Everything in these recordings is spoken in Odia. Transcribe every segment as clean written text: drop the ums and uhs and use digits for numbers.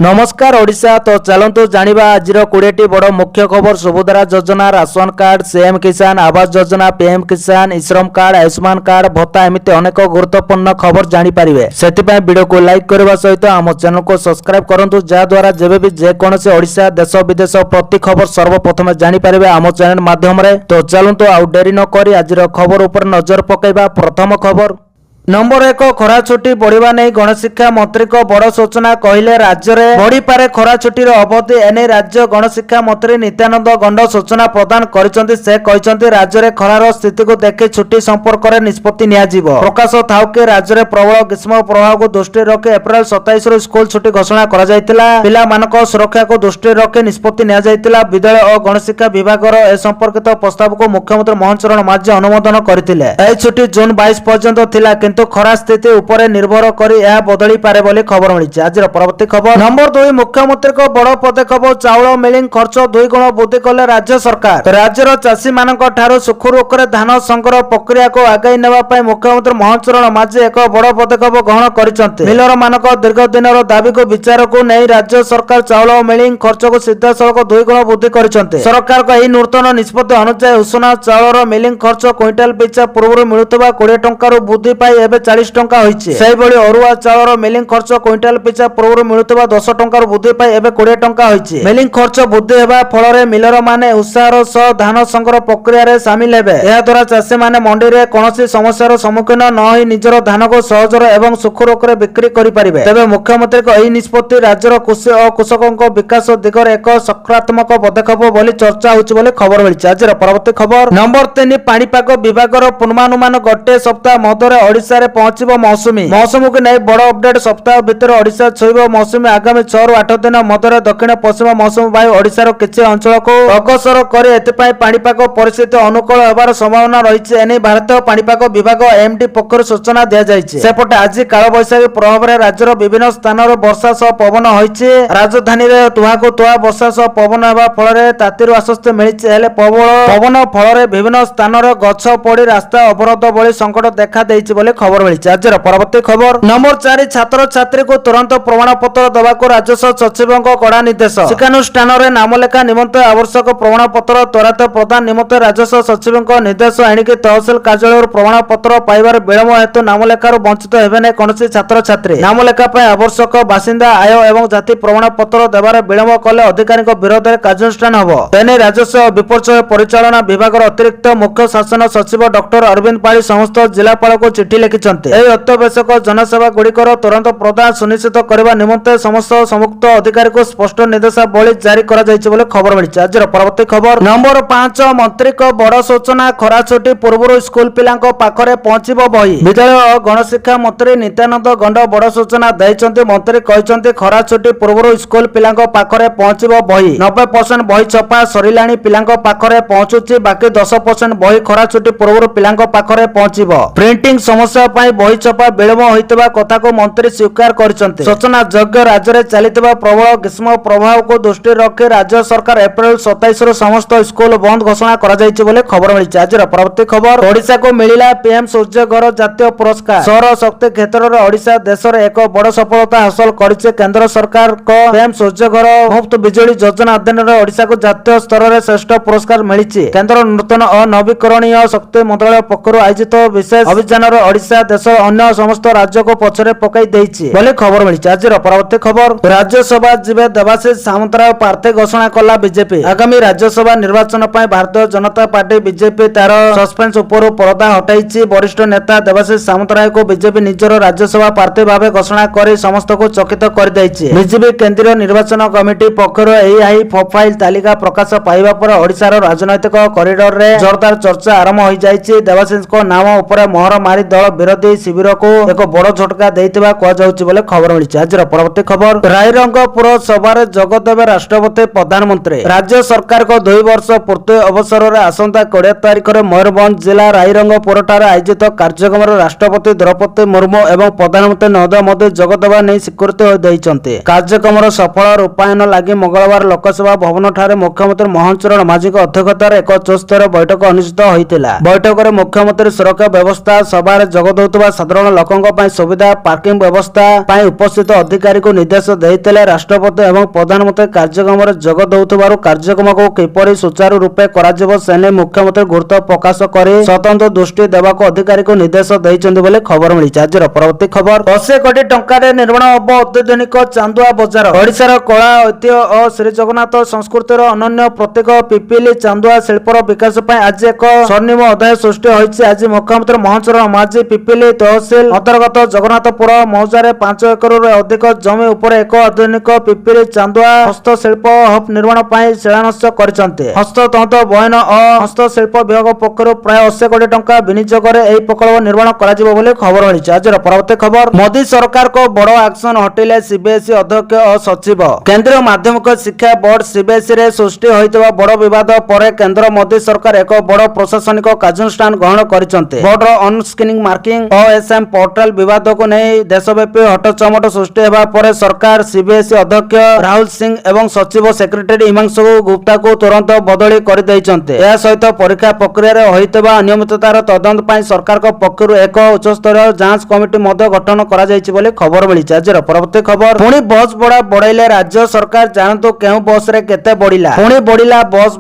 नमस्कार ओडिशा। तो चलतु जानिबा आजिर 20टी बड़ मुख्य खबर। सुभद्रा योजना, राशन कार्ड, सीएम किसान आवास योजना, पीएम किसान, श्रम कार्ड, आयुष्मान कार्ड भत्ता एमती अनेक गुरुत्वपूर्ण खबर जानिपारे। से वीडियो को लाइक करने सहित आम चैनल को सब्सक्राइब करूँ, जहाद्वारा जेबे भी जेकोसी ओडिशा देश विदेश प्रति खबर सर्वप्रथम जानिपारे आम चैनल माध्यम। तो चलतु आउ डेरी न करी आजिर खबर उपर नजर पकईबा। प्रथम खबर नंबर 1 खरा छुट्टी बढ़िबा नहीं गणशिक्षा मंत्री को बड़ सूचना। कहले राज्य में बढ़ी पारे खरा छुट्टीर अवधि। एने राज्य गणशिक्षा मंत्री नित्यानंद गंड सूचना प्रदान करिसेंति। से कहिसेंति राज्य में खरार स्थिति को देखि छुट्टी संपर्क में निष्पत्ति नियाजिबो। प्रकाश थाउ कि राज्य में प्रबल ग्रीष्म प्रभाव को दृष्टि रखि एप्रिल 27 रु स्कूल छुट्टी घोषणा करा जायतिला। पिला मानक सुरक्षा को दृष्टि रखि निष्पत्ति निया जायतिला। विद्यालय और गणशिक्षा विभाग ए संपर्कित प्रस्ताव को मुख्यमंत्री मोहन चरण माझी अनुमोदन करथिले। एही छुट्टी जून 22 पर्यंत थिला, किंतु खरा स्थिति उपरे निर्भर करी यह बदली पारे बोली खबर मिली। आज परवर्ती खबर नंबर 2 मुख्यमंत्री को बड़ पदक्षेप। चाउल मिलिंग खर्च 2 गुण वृद्धि कले राज्य सरकार। राज्यर चाषी मानक ठारू सुखुरुखुरे धान संग्रह प्रक्रिया को आगाई नेबा पई मुख्यमंत्री मोहन चरण माझी एक बड़ पदक्षेप ग्रहण करिसेंति। मिलर मानक दीर्घ दिनर दाबी को विचार को नहीं राज्य सरकार चाउल मिलिंग खर्च को सीधा सड़क 2 गुण वृद्धि करिसेंति। सरकार को एही नूतन निष्पत्ति अनुसार उषुना चाउलर मिलिंग खर्च क्विंटाल पिछा पूर्व मिलुतबा 20 टंका वृद्धि पाई एबे 40 टंका होइछे। सेही भली अरुआ चाउलर मिलिंग खर्च क्विंटाल पिछा पूर्व मिलुतबा 10 टंका वृद्धि पाई एबे 20 टंका होइछे। मिलिंग खर्च वृद्धि हेबा फଳରେ मिलर माने उत्साहर सह धान संग्रह प्रक्रिया रे शामिल हेबे। एहा द्वारा चाषी माने मंडी रे कोनोसी समस्यार सम्मुखीन न होई निजर धान को सहजर एवं सुखरुखुरे बिक्री करि परिबे। तबे मुख्यमंत्री को एही निष्पत्ति राज्यर कृषि और कृषकक विकास दिगरे एक सकारात्मक पदक्षेप बोली चर्चा होछि बोली खबर मिलिछि। आज परवर्ती खबर नंबर 3 पाणीपाग विभागर पूर्वानुमान गोटे सप्ताह मध्य ओडिशा रे पहुंचिबो मौसुमी। मौसम को नहीं बड़ अपडेट सप्ताह भितर ओडिशा छुईबो मौसुमी। आगामी 6 रु 8 दिन मध्य दक्षिण पश्चिम मौसम वायु ओडिशार किछि अंचल को अग्रसर करे एतिपाई पाणीपाग परिस्थिति अनुकूल हेबार संभावना रहिछि। एने भारतीय पाणीपाग विभाग एमडी पक्षरु सूचना दिया जायछि। सेपटे आज काल बैशाखी प्रभाव रे राज्यर विभिन्न स्थान रे वर्षा सह पवन होइछि। राजधानी रे तुहाको तुहा वर्षा सह पवन हेबा फଳରେ तातीरु आश्वस्ति मिलिछि। हेले पवन फଳରେ विभिन्न स्थान रे गछ पड़ी रास्ता अवरोध भली संकट देखा देइछि बोली खबर मिलिछि। आज परवर्ती खबर नंबर 4 छात्र छात्री को तुरंत प्रमाण पत्र देवाक राजस्व सचिव कड़ा निर्देश। शिक्षानुष्ठान नामलेखा निमंते आवश्यक प्रमाण पत्र त्वरित प्रदान निमंते राजस्व सचिव निर्देश। एणिकी तहसिल कार्यालय प्रमाण पत्र पाइबार विलंब हेतु नामलेखार वंचित हेबे नहीं कौनसी छात्र छात्री। नामलेखा आवश्यक बासिंदा आय एवं जाति प्रमाण पत्र देवार विलंब कले अधिकारी विरोध में कार्यानुष्ठान होब। तेने राजस्व विपर्यय परिचालना विभाग अतिरिक्त मुख्य शासन सचिव डॉक्टर अरविंद पाली समस्त जिलापाल को चिठी लिखिछन्ते। अत्यावश्यक जनसेवा गुड़िकर तुरंत प्रदान सुनिश्चित करने निमंते समस्त संयुक्त अधिकारी को स्पष्ट निर्देशावली जारी करा जायछि बोले खबर मिलिछि। आज परवर्ती खबर नंबर 5 मंत्री को बड़ सूचना। खरा छुट्टी पूर्व स्कूल पिला पाखरे पहुंचबो बही। विद्यालय और गणशिक्षा मंत्री नित्यानंद गंड बड़ सूचना दैछन्ति। मंत्री कहिसन्ति खरा छुट्टी पूर्व स्कूल पिला पाखरे पहुंचबो बही। 90% बही छपा सरिलाणी पिला पाखरे पहुंचुछि। बाकी 10% बही खरा छुट्टी पूर्व पिला पाखरे पहुंचबो। प्रिंटिंग समस्या पाई बही छपा विलंब होइतबा कथा को मंत्री स्वीकार करिसन्ति। सूचना योग्य राज्य में चलितबा प्रबल ग्रीष्म प्रभाव को दृष्टि रखि राज्य सरकार एप्रिल 27 रु समस्त स्कूल बंद घोषणा करा जायछि बोले खबर मिलिछि। आज परवर्ती खबर ओडिशा को मिलिला पीएम सूर्य घर जातीय पुरस्कार। सौर शक्ति क्षेत्र में ओडिशा देश में एक बड़ सफलता हासिल करिছে। केंद्र सरकार को पीएम सूर्य घर मुफ्त बिजली योजना अधीन में ओडिशा को जातीय स्तर में श्रेष्ठ पुरस्कार मिलिछि। केंद्र नूतन और नवीकरणीय शक्ति मंत्रालय पक्षरु आयोजित विशेष अभियान रे ओडिशा देश अन्य समस्त राज्य को पछरे पकाई देइछि बोले खबर मिलिछि। आज परवर्ती खबर राज्यसभा जीवे देवाशीष सामंतराय प्रार्थी घोषणा कला बीजेपी। आगामी राज्यसभा निर्वाचन पर भारतीय जनता पार्टी बीजेपी तार सस्पेंस उपर पर्दा हटाइछि। वरिष्ठ नेता देवाशीष सामंतराय को बीजेपी निजर राज्यसभा प्रार्थी भाव घोषणा कर समस्त को चकित कर दैछि। बीजेपी केंद्रीय निर्वाचन कमिटी पक्षरु एही हाई प्रोफाइल तालिका प्रकाश पाइबा पर ओडिशार राजनैतिक कॉरिडोर रे जोरदार चर्चा आरंभ हो जाइछि। देवाशीष को नाम ऊपर मोहर मारी दल विरोधी शिविर को एक बड़ झटका देइतिबा को जाउछि बोले खबर मिलिछि। आज परवर्ती खबर रायरंगपुर सभारे जोगदेवे राष्ट्रपति प्रधानमंत्री। राज्य सरकार को 2 वर्ष पूर्ति अवसर में आसंता 20 तारिख में मयूरभंज जिला रायरंगपुर ठारे आयोजित कार्यक्रम राष्ट्रपति द्रौपदी मुर्मू एवं प्रधानमंत्री नरेंद्र मोदी जोगदेवा नहीं स्वीकृति दैछन्ति। कार्यक्रम सफल रूपायन लगी मंगलवार लोकसभा भवन ठारे मुख्यमंत्री मोहन चरण माझी अध्यक्षतार एक उच्चस्तरीय बैठक अनुष्ठित होइतिला। बैठक में मुख्यमंत्री सुरक्षा व्यवस्था सभार जोग देउतबा साधारण लोकंक पई सुविधा पार्किंग व्यवस्था पई उपस्थित अधिकारी को निर्देश देइतले राष्ट्रपति एवं प्रधानमंत्री कार्यक्रम रे जोग देउतबारु कार्यक्रम को किपरि सुचारू रूपे कराजिबो सेने मुख्यमंत्री गुरुत्व प्रकाश करे स्वतंत्र दृष्टि देबाको अधिकारी को निर्देश दैचंदी बोले खबर मिली। आज परवर्ती खबर 80 कोटी टंका रे निर्माण हबो अत्याधुनिक चांदुआ बाजार। ओडिशार कला ऐतिह्य और श्री जगन्नाथ संस्कृतिर अनन्य प्रतीक पिपिली चांदुआ शिल्पर विकास पई आज एक स्वर्णिम अध्याय सृष्टि होइछि। आज मुख्यमंत्री मोहन माझी पिपिली तहसील अंतर्गत जगन्नाथपुर मौजारे 5 एकड़ अधिक जमी उपर एक आधुनिक पिपिली चांदुआ हस्तशिल्प हब निर्माण पई शिलान्यास करिसंते। हस्ततंत बयन और हस्तशिल्प विभाग पक्षरु प्राय 80 कोटी टंका विनियोग रे एही प्रकल्प निर्माण कराजिबो बोले खबर मिलिछि। आज परवर्ती खबर मोदी सरकार को बड़ एक्शन हटिले सीबीएसई अध्यक्ष और सचिव। केंद्रीय माध्यमिक शिक्षा बोर्ड सीबीएसई रे सृष्टि होइतबा बड़ विवाद पर केंद्र मोदी सरकार एक बड़ प्रशासनिक कार्यानुष्ठान ग्रहण करिसंते। Board on screening marking OSM portal विवाद को नहीं देशव्यापी हटचमट सृष्टि हेबा पर सरकार सीबीएसई अध्यक्ष राहुल सिंह एवं सचिव सेक्रेटरी हिमांशु गुप्ता को तुरंत बदली कर दैछन्ते। या सहित परीक्षा प्रक्रिया रे होइतबा अनियमिततार तदंत पई सरकार को पक्षरु एक उच्च स्तरीय जांच कमिटी मध्य गठन करा जायछि बोले खबर मिलिछि। आज परवर्ती खबर पुणी बस भड़ा बढ़ाइले राज्य सरकार जानतु केउ बस रे केते बढ़िला। पुणी बढ़िला बस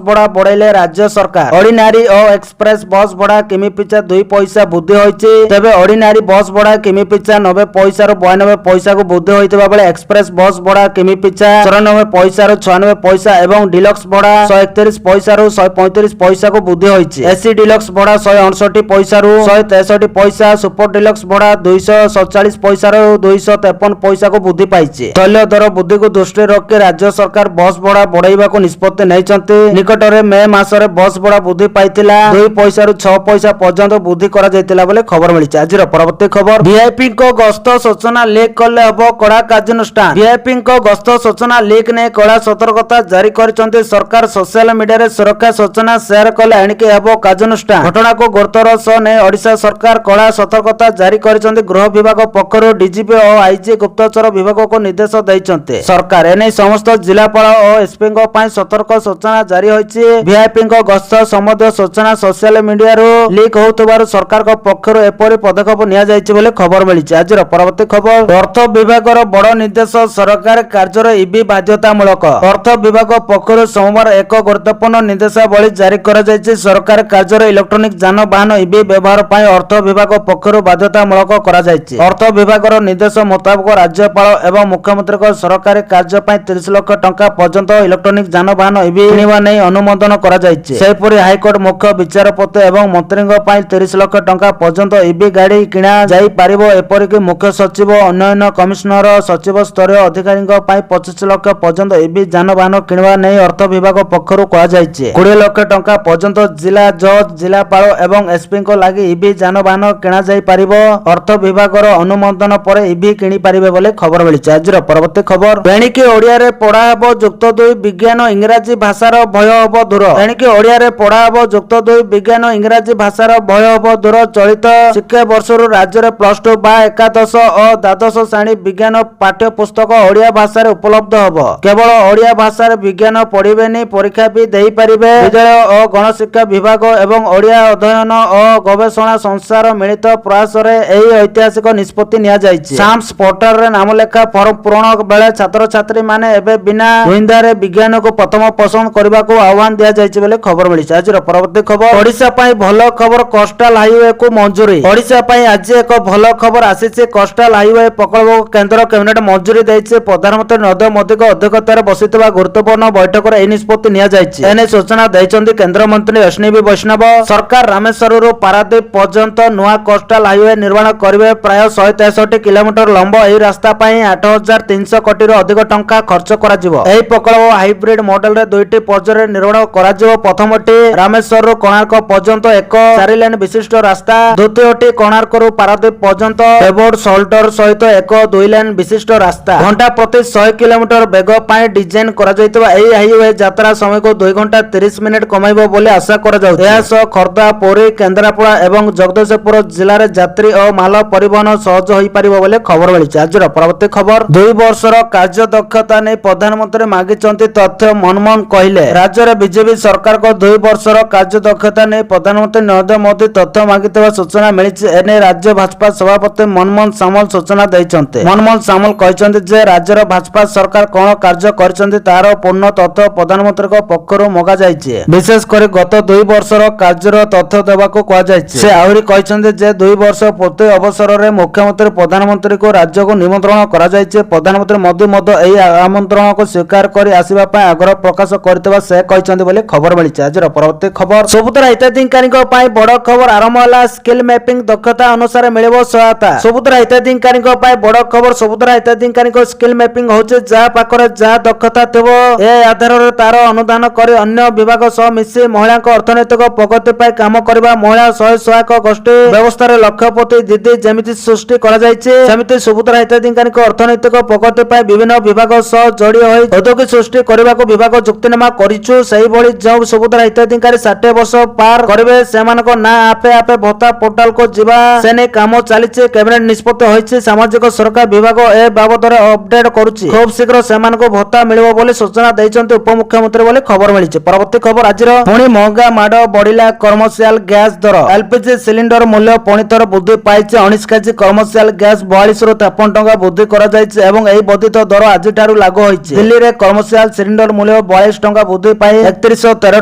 भड़ा बढ़ाइले राज्य सरकार। ऑर्डिनरी और एक्सप्रेस बस भड़ा किमी पिछा 2 पैसा वृद्धि होइछि। तेबे ऑर्डिनरी बस भड़ा किमी पिछा 90 पैसा रो 92 पैसा को वृद्धि होइतबा बेले एक्सप्रेस बस भड़ा किमी पिछा 94 पैसा रो 96 पैसा एवं डिलक्स भड़ा 131 पैसा रो 135 पैसा को वृद्धि होइछि। एसी डिलक्स भड़ा 168 पैसा रो 163 पैसा, सुपर डिलक्स भड़ा 247 पैसा रो 253 पैसा को वृद्धि पाइछि। तैल दर वृद्धि को दृष्टि रखि राज्य सरकार बस भड़ा बढ़ाइबा को निष्पत्ति नैछन्ति। निकटरे मे मासरे बस भड़ा वृद्धि पाइतिला 2 पैसा रो 6 पैसा पर्यंत वृद्धि करा जायतिला बोले खबर मिलिछि। आज परवर्ती खबर वीआईपी को गस्त सूचना लीक करले हबो कड़ा कार्यानुष्ठान। वीआईपी को गस्त सूचना लीक ने कड़ा सतर्कता जारी करिसंति सरकार। सोशल मीडिया रे सुरक्षा सूचना शेयर कले एणिके हबो कार्यानुष्ठान। घटना को गुरुतर सह ने ओडिशा सरकार कड़ा सतर्कता जारी करिसंति। गृह विभाग पक्षरु डीजीपी और आईजी गुप्तचर विभाग को निर्देश दैछन्ते सरकार। एने समस्त जिलापाल और एसपी को पई सतर्क सूचना जारी होइछि। वीआईपी को गस्त संबंधी सूचना सोशल मीडिया रो लीक होतबार सरकार को पक्षरु एपरि पदक्षेप निया जायछि बोले खबर मिलिछि। आज परवर्ती खबर अर्थ विभाग रो बड़ निर्देश सरकार कार्य ईबी बाध्यतामूलक। अर्थ विभाग पक्षरु सोमवार एक गुरुत्वपूर्ण निर्देशावली जारी करा जायछि। सरकार कार्य इलेक्ट्रॉनिक जानवाहन ईबी व्यवहार पई अर्थ विभाग पक्षरु बाध्यतामूलक करा जायछि। अर्थ विभाग रो निर्देश मुताबिक राज्यपाल एवं मुख्यमंत्री को सरकारी कार्य पई 30 लाख टंका पर्यंत इलेक्ट्रॉनिक जानवाहन ईबी किनिबा नै अनुमोदन करा जायछि। सेहिपरि हाईकोर्ट मुख्य विचारपति एवं मंत्री पई 30 लाख टंका पर्यंत ईबी गाड़ी किना जाई पारिबो। एपरिक मुख्य सचिव उन्नयन कमिशनर सचिव स्तरीय अधिकारी पई 25 लाख पर्यंत ईबी जानवाहन किनिबा नै अर्थ विभाग पक्षरु कहा जायछि। 20 लाख टंका पर्यंत जिला जज जिलापाल एवं एसपी को लागि ईबी जानवाहन किना जाई पारिबो। अर्थ विभाग रो अनुमोदन पर ईबी किनि पारिबे बोले खबर मिलिछि। आज परवर्ती खबर एणिके ओडिया रे पढ़ा हबो युक्त 2 विज्ञान इंग्रजी भाषार भय हबो दूर। एणिके ओडिया रे पढ़ा हबो युक्त 2 विज्ञान इंग्रजी भाषार भय हबो दूर। चलित शिक्षा वर्षरु राज्य रे +2 बा एकादश और द्वादश श्रेणी विज्ञान पाठ्य पुस्तक ओडिया भाषा रे उपलब्ध हबो। केवल ओडिया भाषा रे विज्ञान पढ़िबेनी परीक्षा भी देई परिबे। विद्यालय और गणशिक्षा विभाग एवं ओडिया अध्ययन और गवेषणा संस्थार मिलित प्रयास रे एही ऐतिहासिक निष्पत्ति निया जायछि। साम्स पोर्टल रे नाम लेखा फॉर्म पूरण बेले छात्र छात्री माने एबे बिना द्विधा रे विज्ञान को प्रथम पसंद करबा को आह्वान दिया जायछि बोले खबर मिलिछि। आज परवर्ती खबर ओडिशा पई भलो खबर कोस्टल हाईवे को मंजूरी। ओडिशा पई आज एक भलो खबर आसीछि। कोस्टल हाईवे प्रकल्प केंद्र कैबिनेट मंजूरी दैछि। प्रधानमंत्री नरेंद्र मोदी को अध्यक्षतार बसितबा गुरुत्वपूर्ण बैठक रे एही निष्पत्ति निया जायछि। एने सूचना दैछन्ति केंद्र मंत्री अश्विनी वैष्णव। सरकार रामेश्वरରୁ पारादीप पर्यंत नुआ कोस्टल हाईवे निर्माण करिवे। प्राय 163 किलोमीटर लंबा एही रास्ता पई 8300 कोटी रो अधिक टंका खर्च कराजिवो। एही प्रकल्प हाइब्रिड मॉडल रे 2टी पर्याय निर्माण कराजिवो। प्रथमटी रामेश्वरରୁ कोणार्क पर्यंत एक 4 लेन विशिष्ट रास्ता। द्वितीयटी कोणार्कରୁ पारादीप पर्यंत पेवर्ड शोल्डर सहित एक 2 लेन विशिष्ट रास्ता। घंटा प्रति 100 किलोमीटर वेग पई डिजाइन करा जायतबा एही हाईवे यात्रा समय को 2 घंटा 30 मिनिट कमाइबो बोले आशा करा जाउछि। एहा सह खर्दा पुरी केन्द्रापड़ा एवं जगदीशपुर जिल्ला रे यात्री और माल परिवहन सहज होई परिबो बोले खबर मिलिछि। आज परवर्ती खबर 2 वर्षर कार्य दक्षता नै प्रधानमंत्री मागिचंती तथ्य मनमोहन कहिले। राज्य रे बीजेपी सरकार को 2 वर्षर कार्य दक्षता नै प्रधानमंत्री नरेंद्र मोदी तथ्य मागितबा सूचना मिली। एने राज्य भाजपा सभापति मनमोहन सामल सूचना देइछन्ते। मनमोहन सामल कहछन्ते जे राज्यर भाजपा सरकार कोन कार्य करछन्ते तार पूर्ण तथ्य प्रधानमंत्री को पक्षरु मगा जाइछे। विशेष कर गत 2 वर्षर कार्यर तथ्य देबाको कहा जाइछे। से आहुरी कहछन्ते जे 2 वर्ष पूर्ति अवसर रे मुख्यमंत्री प्रधानमंत्री को राज्य को निमंत्रण करा जाइछे। प्रधानमंत्री मोदी मध्य एही आमंत्रण को स्वीकार करी आसीबा पय आग्रह प्रकाश करथिबा से कहछन्ते बोली खबर मिलिছে। आजर परवर्ती खबर सुभद्रा हिताधिकारीଙ୍କ ପାଇଁ ବଡ଼ खबर आरंभ होला। स्किल मैपिंग दक्षता अनुसार मिलिबो सहायता। सुभद्रा हिताधिकारीଙ୍କ ପାଇଁ ବଡ଼ खबर सुभद्रा हिताधिकारीଙ୍କ स्किल मैपिंग होचे जा पाखरे जा दक्षता थिबो ए आधार रे तार अनुदान करी अन्य विभाग सह मिसी महिलाଙ୍କ अर्थनैतिक प्रगति ପାଇଁ काम करबा महिला सहायक गोष्ठी व्यवस्था रे लक्ष्यपति दीदी जेमिति सृष्टि करा जायछि सेमिति सुभद्रा हिताधिकारीଙ୍କ अर्थनैतिक प्रगति ପାଇଁ विभिन्न विभाग सह जोड़ी होई औद्योगिक सृष्टि करबाको विभाग चुक्तिनामा करिछु। सेही भଳି जो सुभद्रा हिताधिकारी 60 वर्ष पार करबे सेमानको ना आपे आपे भत्ता पोर्टल को जीवा सेने काम चलीछि। कैबिनेट निष्पत्ति होइछि। सामाजिक सुरक्षा विभाग ए बाबद रे अपडेट करूछि। खूब शीघ्र सेमानको भत्ता मिलिबो बोली सूचना दैछन्ते उपमुख्यमंत्री बोली खबर मिलिछि। परवर्ती खबर आजिर पुणी महंगा माड बढ़िला कमर्शियल गैस दर। एलपीजी सिलिंडर मूल्य पुणी थर वृद्धि पाइछि। 19 केजी कमर्शियल गैस 42 रु 53 टंका वृद्धि करा जायछि एवं एही वर्धित दर आज ठारू लागू होइछि। दिल्ली रे कमर्शियल सिलिंडर मूल्य 42 टंका वृद्धि पाई 3113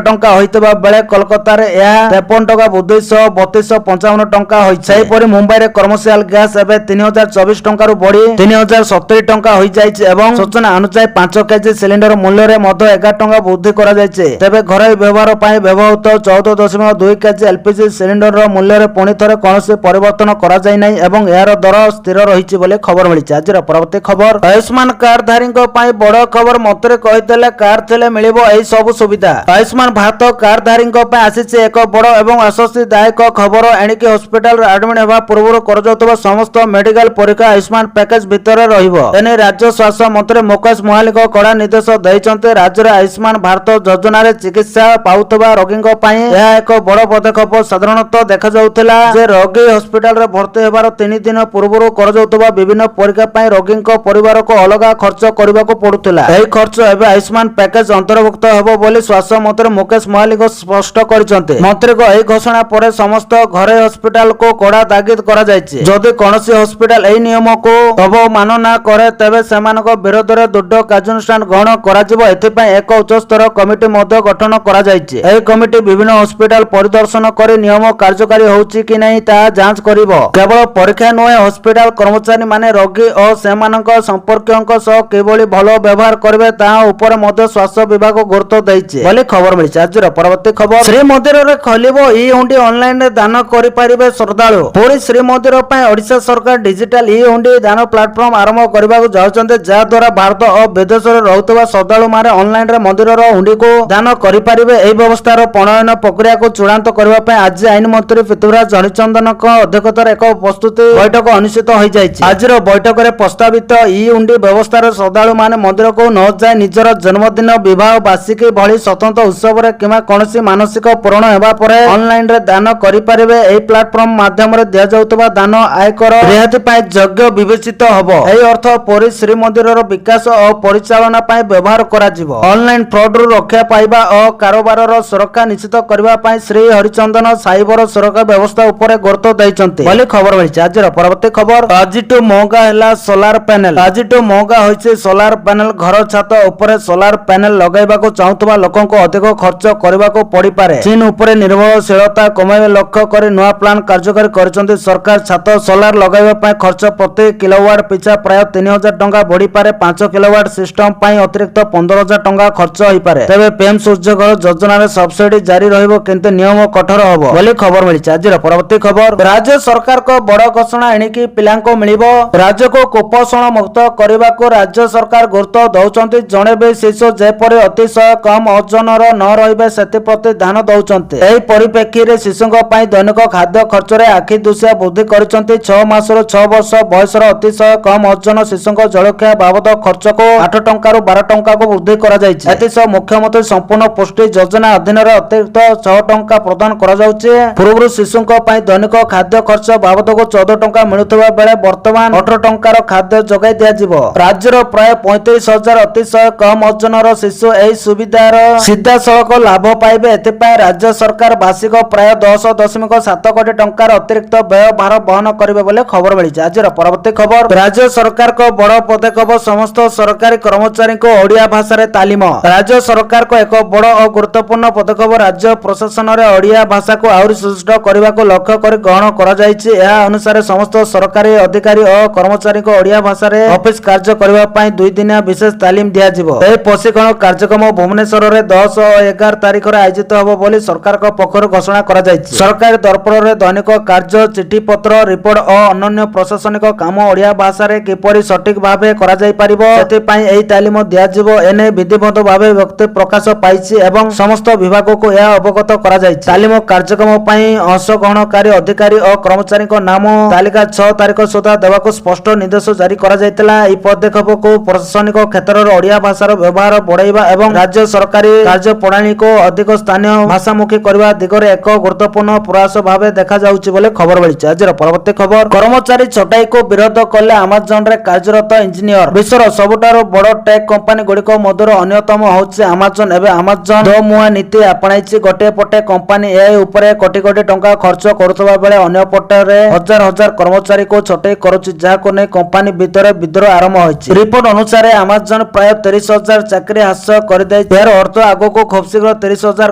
टंका होइतबा बेले कोलकाता रे यह 53 टंका वृद्धि सह 3255 टंका होइछि। सेही परि मुंबई रे कमर्शियल गैस एबे 3024 टंका रु बढ़ी 3070 टंका होई जायछि एवं सूचना अनुसार 5 केजी सिलिंडर मूल्य रे मध्य 11 टंका वृद्धि करा जायछि। तेबे घरोई व्यवहार पई व्यवहृत 14.2 केजी एलपीजी सिलिंडर रो मूल्य रे पुणी थरे कोनोसी परिवर्तन करा जाय नै एवं यार दर स्थिर रहिछि बोले खबर मिलिछि। आजिर परवर्ती खबर आयुष्मान कार्ड धारीଙ୍କ ପାଇଁ बड़ खबर मंत्री कहितले कार्ड थेले मिलिबो एही सब सुविधा। आयुष्मान भारत कार्ड धारीଙ୍କ ପାଇଁ आसीछि एक बड़ एवं आश्वस्तिदायक खबर। एणिके हॉस्पिटल एडमिट हेबा पूर्व करजाउतबा समस्त मेडिकल परीक्षा आयुष्मान पैकेज भितर रहिबो। एने राज्य स्वास्थ्य मंत्री मुकेश मोहालिक कड़ा निर्देश दैछन्ते। राज्य रे आयुष्मान भारत योजना रे चिकित्सा पाउतबा रोगीଙ୍କ ପାଇଁ ଏହା एक बड़ पदक्षेप। साधारणतः देखा जाउथला जे रोगी हॉस्पिटल रे भर्ती हेबार 3 दिन पूर्व करजाउतबा विभिन्न परीक्षा ପାଇଁ रोगीଙ୍କ परिवार को अलगा खर्च करबाको पडुतला। एही खर्च एबे आयुष्मान पैकेज अंतर्भुक्त हेबो बोली स्वास्थ्य मंत्री मुकेश मोहालिक स्पष्ट करिसन्ते। मंत्री को एही घोषणा परे समस्त घरे हॉस्पिटल को कड़ा तागिद करा जायछि। जदि कोनोसी हॉस्पिटल एही नियम को अवमान ना करे तेबे सेमानक विरोध रे दृढ़ कार्यानुष्ठान ग्रहण करा जिवो। एथि पय एक उच्च स्तर कमिटी मध्य गठन करा जायछि। एही कमिटी विभिन्न हॉस्पिटल परिदर्शन करी नियम कार्यकारी होउछि कि नै ता जांच करिवो। केवल परीक्षा नोए हॉस्पिटल कर्मचारी माने रोगी और सेमानक संपर्कयंक सह केवली भलो व्यवहार करबे ता ऊपर मध्य स्वास्थ्य विभाग गुरुत्व दैछि बोली खबर मिलिछि। आजिर परवर्ती खबर श्री मंदिर रे खलिबो ई हुंडी ऑनलाइन रे दान करि परिबे श्रद्धालु। पुरी श्री मंदिर पय ओडिशा सरकार डिजिटल ई हुंडी दान प्लेटफॉर्म आरंभ करबाको जाउछन्ते जा द्वारा भारत और विदेश रे रहउतबा श्रद्धालु मारे ऑनलाइन रे मंदिर रो हुंडी को दान करि परिबे। एही व्यवस्था रो प्रणयन प्रक्रिया को चूड़ांत करबा पय आज आईन मंत्री पृथ्वीराज हरिचंदन को अध्यक्षता रे एक प्रस्तुति बैठक अनुष्ठित होई जायछि। आजिर बैठक रे प्रस्तावित ई हुंडी व्यवस्था रे श्रद्धालु माने मंदिर को न जाय निजर जन्मदिन विवाह वार्षिकी भली स्वतंत्र उत्सव रे किमा कोनोसी मानसिक पूर्ण हेबा परे ऑनलाइन रे दान करि परिबे। एही प्लेटफॉर्म माध्यम रे दिया जाउतबा दान आयकर रिहाती पय योग्य विवेचित हबो। एही अर्थ पुरी श्री मंदिर रो विकास और परिचालना पय व्यवहार करा जिवो। ऑनलाइन फ्रॉड रु रक्षा पाइबा और कारोबार रो सुरक्षा निश्चित करबा पय श्री हरिचंदन साइबर सुरक्षा व्यवस्था ऊपर गुरुत्व दैछन्ते बोली खबर मिलिछि। आजिर परवर्ती खबर आजिटु महंगा हैला सोलार पैनल। आजिटु महंगा होइछि सोलार पैनल। घर छात ऊपर सोलार पैनल लगाइबाको चाहुतबा लोकंको अधिक खर्च करबाको पड़ी पारे। चीन ऊपर निर्भरशीलता कमाइबा लक्ष्य करी नया प्लान कार्यकारी करछन्ते सरकार। छात सोलार लगाइबा पय खर्च प्रति किलोवाट पिछा प्राय 3000 टंका बढ़ी पारे। 5 किलोवाट सिस्टम पय अतिरिक्त 15000 टंका खर्च होई पारे। तबे पीएम सूर्य घर योजना रे सब्सिडी जारी रहइबो किंतु नियम कठोर होबो बोली खबर मिलिछि। आजिर परवर्ती खबर राज्य सरकार को बड़ घोषणा एणिकी पिलांको मिलिबो। राज्य को कुपोषण मुक्त करबाको राज्य सरकार गुरुत्व दउचन्ते। जणे बे शिशु जेपरि अतिशय कम ओजन रो न रहिबे सेति प्रति ध्यान दउचन्ते। एही परिप्रेक्षी रे शिशुଙ୍କ ପାଇଁ दैनिक खाद्य खर्च रे आखि दुसिया वृद्धि करछन्ते। 6 मास रो 6 वर्ष बयस रो अतिशय कम ओजन शिशुଙ୍କ जलख्या बाबद खर्च को 8 टंका रो 12 टंका को वृद्धि करा जायछि। एतिसह मुख्यमंत्री संपूर्ण पुष्टि योजना अधीन रे अतिरिक्त 6 टंका प्रदान करा जाउछि। पूर्व शिशुଙ୍କ ପାଇଁ दैनिक खाद्य खर्च बाबद को 14 टंका मिलुतबा बेले वर्तमान 18 टंका रो खाद्य जोगाई दिया जिवो। राज्य रो प्राय 35000 अतिशय कम ओजन रो शिशु एही सुविधार सीधा सड़क लाभ पाइबे। एथिपाई राज्य सरकार वार्षिक प्राय 10.7 7 କୋଟି ଟଙ୍କାର ଅତିରିକ୍ତ ବ୍ୟୟ ଭାର ବହନ କରିବେ ବୋଲି ଖବର ମିଳିଛି। ଆଜିର ପରବର୍ତ୍ତୀ ଖବର, ରାଜ୍ୟ ସରକାରଙ୍କ ବଡ଼ ପଦକ୍ଷେପ, ସମସ୍ତ ସରକାରୀ କର୍ମଚାରୀଙ୍କୁ ଓଡ଼ିଆ ଭାଷାରେ ତାଲିମ। ରାଜ୍ୟ ସରକାରଙ୍କ ଏକ ବଡ଼ ଓ ଗୁରୁତ୍ୱପୂର୍ଣ୍ଣ ପଦକ୍ଷେପ ରାଜ୍ୟ ପ୍ରଶାସନରେ ଓଡ଼ିଆ ଭାଷାକୁ ଆହୁରି ସୁଦୃଢ଼ କରିବାକୁ ଲକ୍ଷ୍ୟ କରି ଗ୍ରହଣ କରାଯାଇଛି। ଏହା ଅନୁସାରେ ସମସ୍ତ ସରକାରୀ ଅଧିକାରୀ ଓ କର୍ମଚାରୀଙ୍କୁ ଓଡ଼ିଆ ଭାଷାରେ ଅଫିସ କାର୍ଯ୍ୟ କରିବା ପାଇଁ 2 ଦିନିଆ ବିଶେଷ ତାଲିମ ଦିଆଯିବ। ଏହି ପ୍ରଶିକ୍ଷଣ କାର୍ଯ୍ୟକ୍ରମ ଭୁବନେଶ୍ୱରରେ 10 ଓ 11 ତାରିଖରେ ଆୟୋଜିତ ହେବ ବୋଲି ସରକାରଙ୍କ ପକ୍ଷରୁ ଘୋଷଣା କରାଯାଇଛି। ସରକାରୀ ଦପ୍ତରରେ ଦୈନିକ କାର୍ଯ୍ୟ, ଚିଠିପତ୍ର, ରିପୋର୍ଟ ଓ ଅନ୍ୟାନ୍ୟ ପ୍ରଶାସନିକ କାମ ଓଡ଼ିଆ ଭାଷାରେ କିପରି ସଠିକ ଭାବେ କରାଯାଇପାରିବ ସେଥିପାଇଁ ଏହି ତାଲିମ ଦିଆଯିବ। ଏନେଇ ବିଧିବଦ୍ଧ ଭାବେ ବ୍ୟକ୍ତି ପ୍ରକାଶ ପାଇଛି ଏବଂ ସମସ୍ତ ବିଭାଗକୁ ଏହା ଅବଗତ କରାଯାଇଛି। ତାଲିମ କାର୍ଯ୍ୟକ୍ରମ ପାଇଁ ଅଂଶଗ୍ରହଣକାରୀ ଅଧିକାରୀ ଓ କର୍ମଚାରୀଙ୍କ ନାମ ତାଲିକା 6 ତାରିଖ ସୁଦ୍ଧା ଦେବାକୁ ସ୍ପଷ୍ଟ ନିର୍ଦ୍ଦେଶ ଜାରି କରାଯାଇଥିଲା। ଏହି ପଦକ୍ଷେପକୁ ପ୍ରଶାସନିକ କ୍ଷେତ୍ରରେ ଓଡ଼ିଆ ଭାଷାର ବ୍ୟବହାର ବଢ଼ାଇବା ଏବଂ ରାଜ୍ୟ ସରକାରୀ କାର୍ଯ୍ୟ ପ୍ରଣାଳୀକୁ ଅଧିକ ସ୍ଥାନୀୟ ଭାଷାମୁଖୀ କରିବା ଦିଗରେ ଏକ ଗୁରୁତ୍ୱପୂର୍ଣ୍ଣ ପ୍ରୟାସ ଭାବେ ଦେଖାଯାଉଛି ବୋଲି ଖବର ମିଳିଛି। ଆଜିର ପରବର୍ତ୍ତୀ ଖବର, କର୍ମଚାରୀ ଛଟାଇକୁ ବିରୋଧ କଲେ ଆମାଜନରେ କାର୍ଯ୍ୟରତ ଇଞ୍ଜିନିୟର। ବିଶ୍ୱର ସବୁଠାରୁ ବଡ଼ ଟେକ୍ କମ୍ପାନୀ ଗୁଡ଼ିକ ମଧ୍ୟରୁ ଅନ୍ୟତମ ହେଉଛି ଆମାଜନ। ଏବେ ଆମାଜନ ଦୋମୁହାଁ ନୀତି ଆପଣାଇଛି। ଗୋଟିଏ ପଟେ କମ୍ପାନୀ ଏହା ଉପରେ କୋଟି କୋଟି ଟଙ୍କା ଖର୍ଚ୍ଚ କରୁଥିବା ବେଳେ ଅନ୍ୟ ପଟରେ ହଜାର ହଜାର କର୍ମଚାରୀକୁ ଛଟେଇ କରୁଛି, ଯାହାକୁ ନେଇ କମ୍ପାନୀ ଭିତରେ ବିଦ୍ରୋହ ଆରମ୍ଭ ହୋଇଛି। ରିପୋର୍ଟ ଅନୁସାରେ ଆମାଜନ ପ୍ରାୟ 30,000 ଚାକିରି ହ୍ରାସ କରିଦେଇଛି। ଏହାର ଅର୍ଥ ଆଗକୁ ଖୁବ୍ ଶୀଘ୍ର 30,000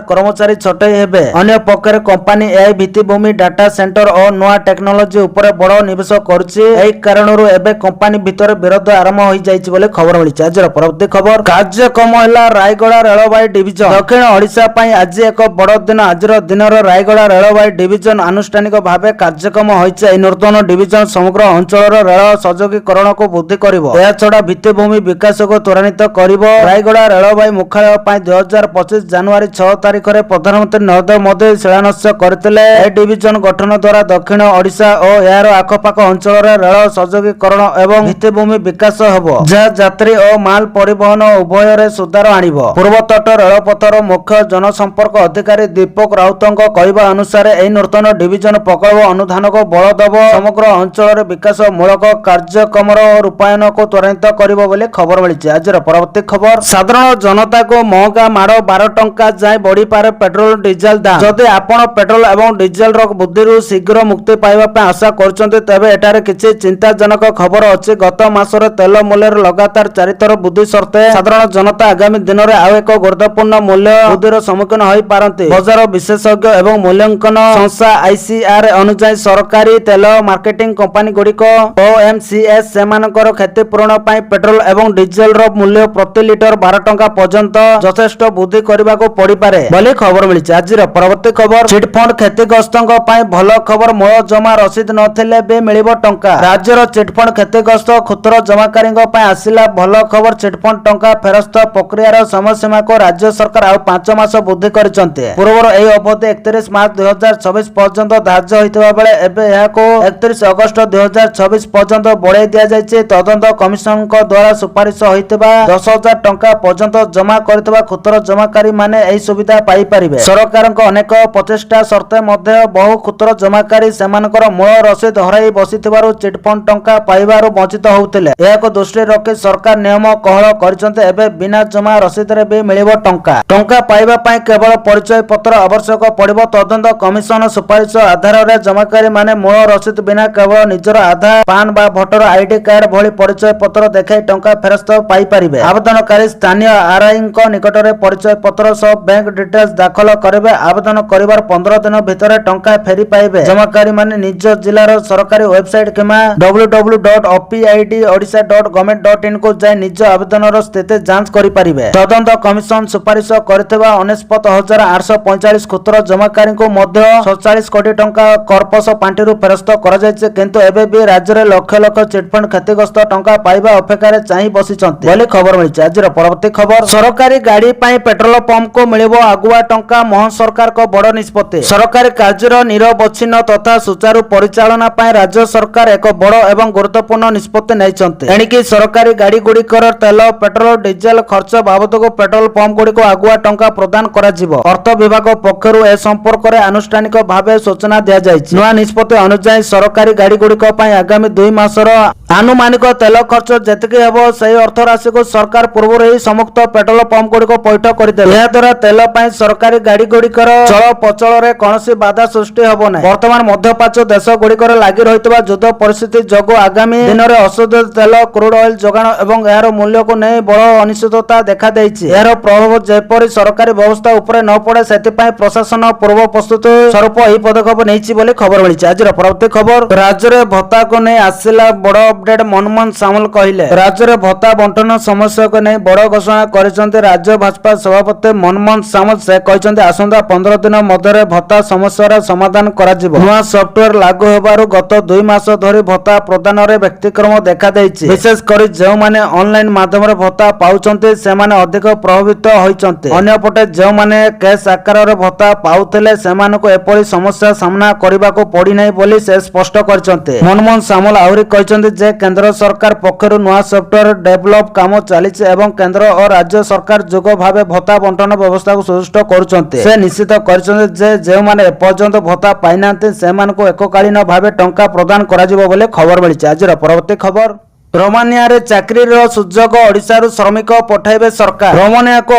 କର୍ମଚାରୀ ଛଟେଇ ହେବେ। ଅନ୍ୟ ପକ୍ଷରେ କମ୍ପାନୀ ଏହି ଭିତ୍ତିଭୂମି, ଡାଟା ସେଣ୍ଟର ଓ ନୂଆ ଟେକ୍ନୋଲୋଜି ଉପରେ ବଡ଼ ନିବେଶ କରୁଛି। ଏହି କାରଣରୁ ଏବେ କମ୍ପାନୀ ଭିତରେ ବିରୋଧ ଆରମ୍ଭ ହୋଇଯାଇଛି ବୋଲି ଖବର ମିଳିଛି। ଆଜିର ପରବର୍ତ୍ତୀ ଖବର, କାର୍ଯ୍ୟକ୍ରମ ହେଲା ରାୟଗଡ଼ା ରେଳବାଇ ଡିଭିଜନ। ଦକ୍ଷିଣ ଓଡ଼ିଶା ପାଇଁ ଆଜି ଏକ ବଡ଼ ଦିନ। ଆଜିର ଦିନରେ ରାୟଗଡ଼ା ରେଳବାଇ ଡିଭିଜନ ଆନୁଷ୍ଠାନିକ ଭାବେ କାର୍ଯ୍ୟକ୍ରମ ହୋଇଛି। ଏହି ନୂତନ ଡିଭିଜନ ସମଗ୍ର ଅଞ୍ଚଳର ରେଳ ସହଯୋଗୀକରଣକୁ ବୃଦ୍ଧି କରିବ। ଏହାଛଡ଼ା ଭିତ୍ତିଭୂମି ବିକାଶକୁ ତ୍ୱରାନ୍ୱିତ କରିବ। ରାୟଗଡ଼ା ରେଳବାଇ ମୁଖ୍ୟାଳୟ ପାଇଁ 2025 ଜାନୁଆରୀ 6 ତାରିଖରେ ପ୍ରଧାନମନ୍ତ୍ରୀ ନରେନ୍ଦ୍ର ମୋଦି ଶିଳାନ୍ୟାସ କରିଥିଲେ। ଏହି ଡିଭିଜନ ଗଠନ ଦ୍ୱାରା ଦକ୍ଷିଣ ଓଡ଼ିଶା ଓ ଏହାର ଆଖପାଖ ଅଞ୍ଚଳରେ ରେଳ ସହଯୋଗୀକରଣ ଏବଂ ଭିତ୍ତିଭୂମି ବିକାଶ ହେବ, ଯାହା ଯାତ୍ରୀ ଓ ମାଲ ପରିବହନ ଉଭୟରେ ସୁଧାର ଆଣିବ। ପୂର୍ବତଟ ରେଳପଥର ମୁଖ୍ୟ ଜନସମ୍ପର୍କ ଅଧିକାରୀ ଦୀପକ ରାଉତଙ୍କ କହିବା ଅନୁସାରେ ଏହି ନୂତନ ଡିଭିଜନ ପ୍ରକଳ୍ପ ଅନୁଧ୍ୟାନକୁ ବଳ ଦେବ, ସମଗ୍ର ଅଞ୍ଚଳରେ ବିକାଶ ମୂଳକ କାର୍ଯ୍ୟକ୍ରମର ରୂପାୟନକୁ ତ୍ୱରାନ୍ୱିତ କରିବ ବୋଲି ଖବର ମିଳିଛି। ଆଜିର ପରବର୍ତ୍ତୀ ଖବର, ସାଧାରଣ ଜନତାକୁ ମହଙ୍ଗା ମାଡ଼, 12 ଟଙ୍କା ଯାଏଁ ବଢ଼ିପାରେ ପେଟ୍ରୋଲ ଡିଜେଲ ଦାମ। ଯଦି ଆପଣ ପେଟ୍ରୋଲ ଏବଂ ଡିଜେଲର ବୃଦ୍ଧିରୁ ଶୀଘ୍ର ମୁକ୍ତି ପାଇବା ପାଇଁ ଆଶା କରୁଛନ୍ତି, ତେବେ ଏଠାରେ କିଛି ଚିନ୍ତାଜନକ ଖବର ଅଛି। ଗତ ମାସରେ ତେଲ ମୂଲ୍ୟରେ ଲଗାତାର 4 ଥର ବୃଦ୍ଧି ସତ୍ତ୍ୱେ ସାଧାରଣ ଜନତା ଆଗାମୀ ଦିନରେ ଆଉ ଏକ ଗୁରୁତ୍ୱପୂର୍ଣ୍ଣ ମୂଲ୍ୟ ବୃଦ୍ଧିର ସମ୍ମୁଖୀନ ହୋଇପାରନ୍ତି। ବଜାର ବିଶେଷଜ୍ଞ ଏବଂ ମୂଲ୍ୟାଙ୍କନ ସଂସ୍ଥା ICR ଅନୁଯାୟୀ ସରକାରୀ ତେଲ ମାର୍କେଟିଂ କମ୍ପାନୀ ଗୁଡ଼ିକ OMCS ସେମାନଙ୍କର କ୍ଷତିପୂରଣ ପାଇଁ ପେଟ୍ରୋଲ ଏବଂ ଡିଜେଲର ମୂଲ୍ୟ ପ୍ରତି ଲିଟର 12 ଟଙ୍କା ପର୍ଯ୍ୟନ୍ତ ଯଥେଷ୍ଟ ବୃଦ୍ଧି କରିବାକୁ ପଡ଼ିପାରେ ବୋଲି ଖବର ମିଳିଛି। ଆଜିର ପରବର୍ତ୍ତୀ ଖବର, ଚିଟଫଣ୍ଡ କ୍ଷତିଗ୍ରସ୍ତଙ୍କ ପାଇଁ ଭଲ ଖବର, ମୂଳ ଜମା ରସିଦ ନଥିଲେ ବି ମିଳିବ ଟଙ୍କା। ରାଜ୍ୟର ଚିଟଫଣ୍ଡ କ୍ଷତିଗ୍ରସ୍ତ କ୍ଷୁଦ୍ର ଜମାକାରୀଙ୍କ ପାଇଁ ଆସିଲା ଭଲ ଖବର। ଚିଟଫଣ୍ଡ ଟଙ୍କା ଫେରସ୍ତ ପ୍ରକ୍ରିୟାର ସମୟସୀମାକୁ ରାଜ୍ୟ ସରକାର ଆଉ 5 ମାସ ବୃଦ୍ଧି କରିଛନ୍ତି। ପୂର୍ବରୁ ଏହି ଅବଧି 31 ମାର୍ଚ୍ଚ 2026 ପର୍ଯ୍ୟନ୍ତ ଧାର୍ଯ୍ୟ ହୋଇଥିବା ବେଳେ ଏବେ ଏହାକୁ 31 ଅଗଷ୍ଟ 2026 ପର୍ଯ୍ୟନ୍ତ ବଢ଼ାଇ ଦିଆଯାଇଛି। ତଦନ୍ତ କମିଶନଙ୍କ ଦ୍ୱାରା ସୁପାରିଶ ହୋଇଥିବା 10,000 ଟଙ୍କା ପର୍ଯ୍ୟନ୍ତ ଜମା କରିଥିବା କ୍ଷୁଦ୍ର ଜମାକାରୀ ମାନେ ଏହି ସୁବିଧା ପାଇପାରିବେ। ସରକାରଙ୍କ ଅନେକ ପ୍ରଚେଷ୍ଟା ସତ୍ତ୍ୱେ ମଧ୍ୟ ବହୁ କ୍ଷୁଦ୍ର ଜମାକାରୀ ସେମାନଙ୍କର ମୂଳ ରସିଦ ହରାଇ ବସିଥିବାରୁ ଚିଟଫଣ୍ଡ ଟଙ୍କା ପାଇବାରୁ ବଞ୍ଚିତ ହେଉଥିଲେ। ଏହାକୁ ଦୃଷ୍ଟିରେ ରଖି ସରକାର ନିୟମ କୋହଳ କରିଛନ୍ତି। ଏବେ ବିନା ଜମା ରସିଦରେ ବି ମିଳିବ ଟଙ୍କା। ଟଙ୍କା ପାଇବା ପାଇଁ କେବଳ ପରିଚୟ ପତ୍ର ଆବଶ୍ୟକ ପଡ଼ିବ। ତଦନ୍ତ କମିଶନ ସୁପାରିଶ ଆଧାରରେ ଜମାକାରୀ ମାନେ ମୂଳ ରସିଦ ବିନା କେବଳ ନିଜର ଆଧାର, ପାନ ବା ଭୋଟର ଆଇଡି କାର୍ଡ ଭଳି ପରିଚୟ ପତ୍ର ଦେଖାଇ ଟଙ୍କା ଫେରସ୍ତ ପାଇପାରିବେ। ଆବେଦନକାରୀ ସ୍ଥାନୀୟ RIଙ୍କ ନିକଟରେ ପରିଚୟ ପତ୍ର ସହ ବ୍ୟାଙ୍କ ଡିଟେଲ୍ସ ଦାଖଲ କରିବେ। ଆବେଦନ କରିବାର 15 ଦିନ ଭିତରେ ଟଙ୍କା ଫେରି ପାଇବେ। ଜମାକାରୀ ମାନେ ନିଜ ଜିଲ୍ଲାର ସରକାରୀ ୱେବସାଇଟ କିମ୍ବା www.opidodisha.government.in କୁ ଯାଇ ନିଜ ଆବେଦନର ସ୍ଥିତି ଯାଞ୍ଚ କରିପାରିବେ। ତଦନ୍ତ କମିଶନ ସୁପାରିଶ କରିଥିବା 69,845 କ୍ଷୁଦ୍ର ଜମାକାରୀଙ୍କୁ ମଧ୍ୟ 47 କୋଟି ଟଙ୍କା କର୍ପସ ପାଣ୍ଠିରୁ ଫେରସ୍ତ କରାଯାଇଛି। କିନ୍ତୁ ଏବେ ବି ରାଜ୍ୟରେ ଲକ୍ଷ ଲକ୍ଷ ଚିଟଫଣ୍ଡ କ୍ଷତିଗ୍ରସ୍ତ ଟଙ୍କା ପାଇବା ଅପେକ୍ଷାରେ ଚାହିଁ ବସିଛନ୍ତି ବୋଲି ଖବର ମିଳିଛି। ଆଜିର ପରବର୍ତ୍ତୀ ଖବର, ସରକାରୀ ଗାଡ଼ି ପାଇଁ ପେଟ୍ରୋଲ ପମ୍ପକୁ ମିଳିବ ଆଗୁଆ ଟଙ୍କା। ମୋହନ ସରକାରଙ୍କ ବଡ଼ ନିଷ୍ପତ୍ତି। ସରକାରୀ କାର୍ଯ୍ୟର ନିରବଚ୍ଛିନ୍ନ ତଥା ସୁଚାରୁ ପରିଚାଳନା ପାଇଁ ରାଜ୍ୟ ସରକାର ଏକ ବଡ଼ ଏବଂ ଗୁରୁତ୍ୱପୂର୍ଣ୍ଣ ନିଷ୍ପତ୍ତି ନେଇଛନ୍ତି। ଏଣିକି ସରକାରୀ ଗାଡ଼ି ଗୁଡ଼ିକର ତେଲ, ପେଟ୍ରୋଲ, ଡିଜେଲ ଖର୍ଚ୍ଚ ବାବଦକୁ ପେଟ୍ରୋଲ ପମ୍ପ ଗୁଡ଼ିକୁ ଆଗୁଆ ଟଙ୍କା ପ୍ରଦାନ କରାଯିବ। ଅର୍ଥ ବିଭାଗ ପକ୍ଷରୁ ଏ ସମ୍ପର୍କରେ ଆନୁଷ୍ଠାନିକ ଭାବେ ସୂଚନା ଦିଆଯାଇଛି। ନୂଆ ନିଷ୍ପତ୍ତି ଅନୁଯାୟୀ ସରକାରୀ ଗାଡ଼ି ଗୁଡ଼ିକ ପାଇଁ ଆଗାମୀ 2 ମାସର ଆନୁମାନିକ ତେଲ ଖର୍ଚ୍ଚ ଯେତିକି ହେବ ସେହି ଅର୍ଥ ରାଶିକୁ ସରକାର ପୂର୍ବରୁ ଏହି ସମସ୍ତ ପେଟ୍ରୋଲ ପମ୍ପ ଗୁଡ଼ିକ ପୈଠ କରିଦେବେ। ଏହାଦ୍ୱାରା ତେଲ ପାଇଁ ସରକାରୀ ଗାଡ଼ି ଗୁଡ଼ିକର ଚଳପ୍ରଚଳରେ କୌଣସି ବାଧା ସୃଷ୍ଟି ହେବ ନାହିଁ। ବର୍ତ୍ତମାନ ମଧ୍ୟପ୍ରାଚ୍ୟ ଦେଶ ଗୁଡ଼ିକରେ ଲାଗି ରହିଥିବା ଯୁଦ୍ଧ ପରିସ୍ଥିତି ଯୋଗୁଁ ଆଗାମୀ ଦିନରେ ଅଶୋଧିତ ତେଲ କ୍ରୁଡ୍ ଅଏଲ ଯୋଗାଣ ଏବଂ ଏହାର ମୂଲ୍ୟକୁ ନେଇ ବଡ଼ ଅନିଶ୍ଚିତତା ଦେଖାଦେଇଛି। ଏହାର ପ୍ରଭାବ ଯେପରି ସରକାରୀ ବ୍ୟବସ୍ଥା ଉପରେ ନ ପଡ଼େ ସେଥିପାଇଁ ପ୍ରଶାସନ ପୂର୍ବ ପ୍ରସ୍ତୁତି ସ୍ୱରୂପ ଏହି ପଦକ୍ଷେପ ନେଇଛି ବୋଲି ଖବର ମିଳିଛି। ଆଜିର ପରବର୍ତ୍ତୀ ଖବର, ରାଜ୍ୟରେ ଭତ୍ତାକୁ ନେଇ ଆସିଲା ବଡ଼ ଅପଡେଟ୍। ମନମୋହନ ସାମଲ କହିଲେ, ରାଜ୍ୟରେ ଭତ୍ତା ବଣ୍ଟନ ସମସ୍ୟାକୁ ନେଇ ବଡ଼ ଘୋଷଣା କରିଛନ୍ତି ରାଜ୍ୟ ଭାଜପା ସଭାପତି ମନମୋହନ ସାମଲ। ସେ କହିଛନ୍ତି ଆସନ୍ତା 15 ଦିନ ମଧ୍ୟରେ ଭତ୍ତା ସମସ୍ୟାର ସମାଧାନ କରାଯିବ। ନୂଆ ସଫ୍ଟୱେର ଲାଗୁ ହେବାରୁ ଗତ 2 ମାସ ଧରି ଭତ୍ତା ପ୍ରଦାନରେ ବ୍ୟତିକ୍ରମ ଦେଖାଦେଇଛି। ବିଶେଷ କରି ଯେଉଁମାନେ ଅନଲାଇନ ମାଧ୍ୟମରେ ଭତ୍ତା ପାଉଛନ୍ତି ସେମାନେ ଅଧିକ ପ୍ରଭାବିତ ହୋଇଛନ୍ତି। ଅନ୍ୟପଟେ ଯେଉଁମାନେ କ୍ୟାଶ ଆକାରରେ ଭତ୍ତା ପାଉଥିଲେ ସେମାନଙ୍କୁ ଏପରି ସମସ୍ୟା ସାମ୍ନା କରିବାକୁ ପଡ଼ିନାହିଁ ବୋଲି ସେ ସ୍ପଷ୍ଟ କରିଛନ୍ତି। ମନମୋହନ ସାମଲ ଆହୁରି କହିଛନ୍ତି ଯେ କେନ୍ଦ୍ର ସରକାର ପକ୍ଷରୁ ନୂଆ ସଫ୍ଟୱେର ଡେଭଲପ କାମ ଚାଲିଛି ଏବଂ କେନ୍ଦ୍ର ଓ ରାଜ୍ୟ ସରକାର ଯୁଗ ଭାବେ ଭତ୍ତା ବଣ୍ଟନ ବ୍ୟବସ୍ଥାକୁ ସୁଦୃଢ଼ କରୁଛନ୍ତି। ସେ ନିଶ୍ଚିତ କରିଛନ୍ତି ଯେ ଯେଉଁମାନେ ଏପର୍ଯ୍ୟନ୍ତ ଭତ୍ତା ପାଇନାହାନ୍ତି ସେମାନଙ୍କୁ ଏକକାଳୀନ ଭାବେ ଟଙ୍କା ପ୍ରଦାନ କରାଯିବ ବୋଲି ଖବର ମିଳିଛି। ଆଜିର ପରବର୍ତ୍ତୀ ଖବର, ରୋମାନିଆରେ ଚାକିରିର ସୁଯୋଗ, ଓଡ଼ିଶାରୁ ଶ୍ରମିକ ପଠାଇବେ ସରକାର। ରୋମାନିଆକୁ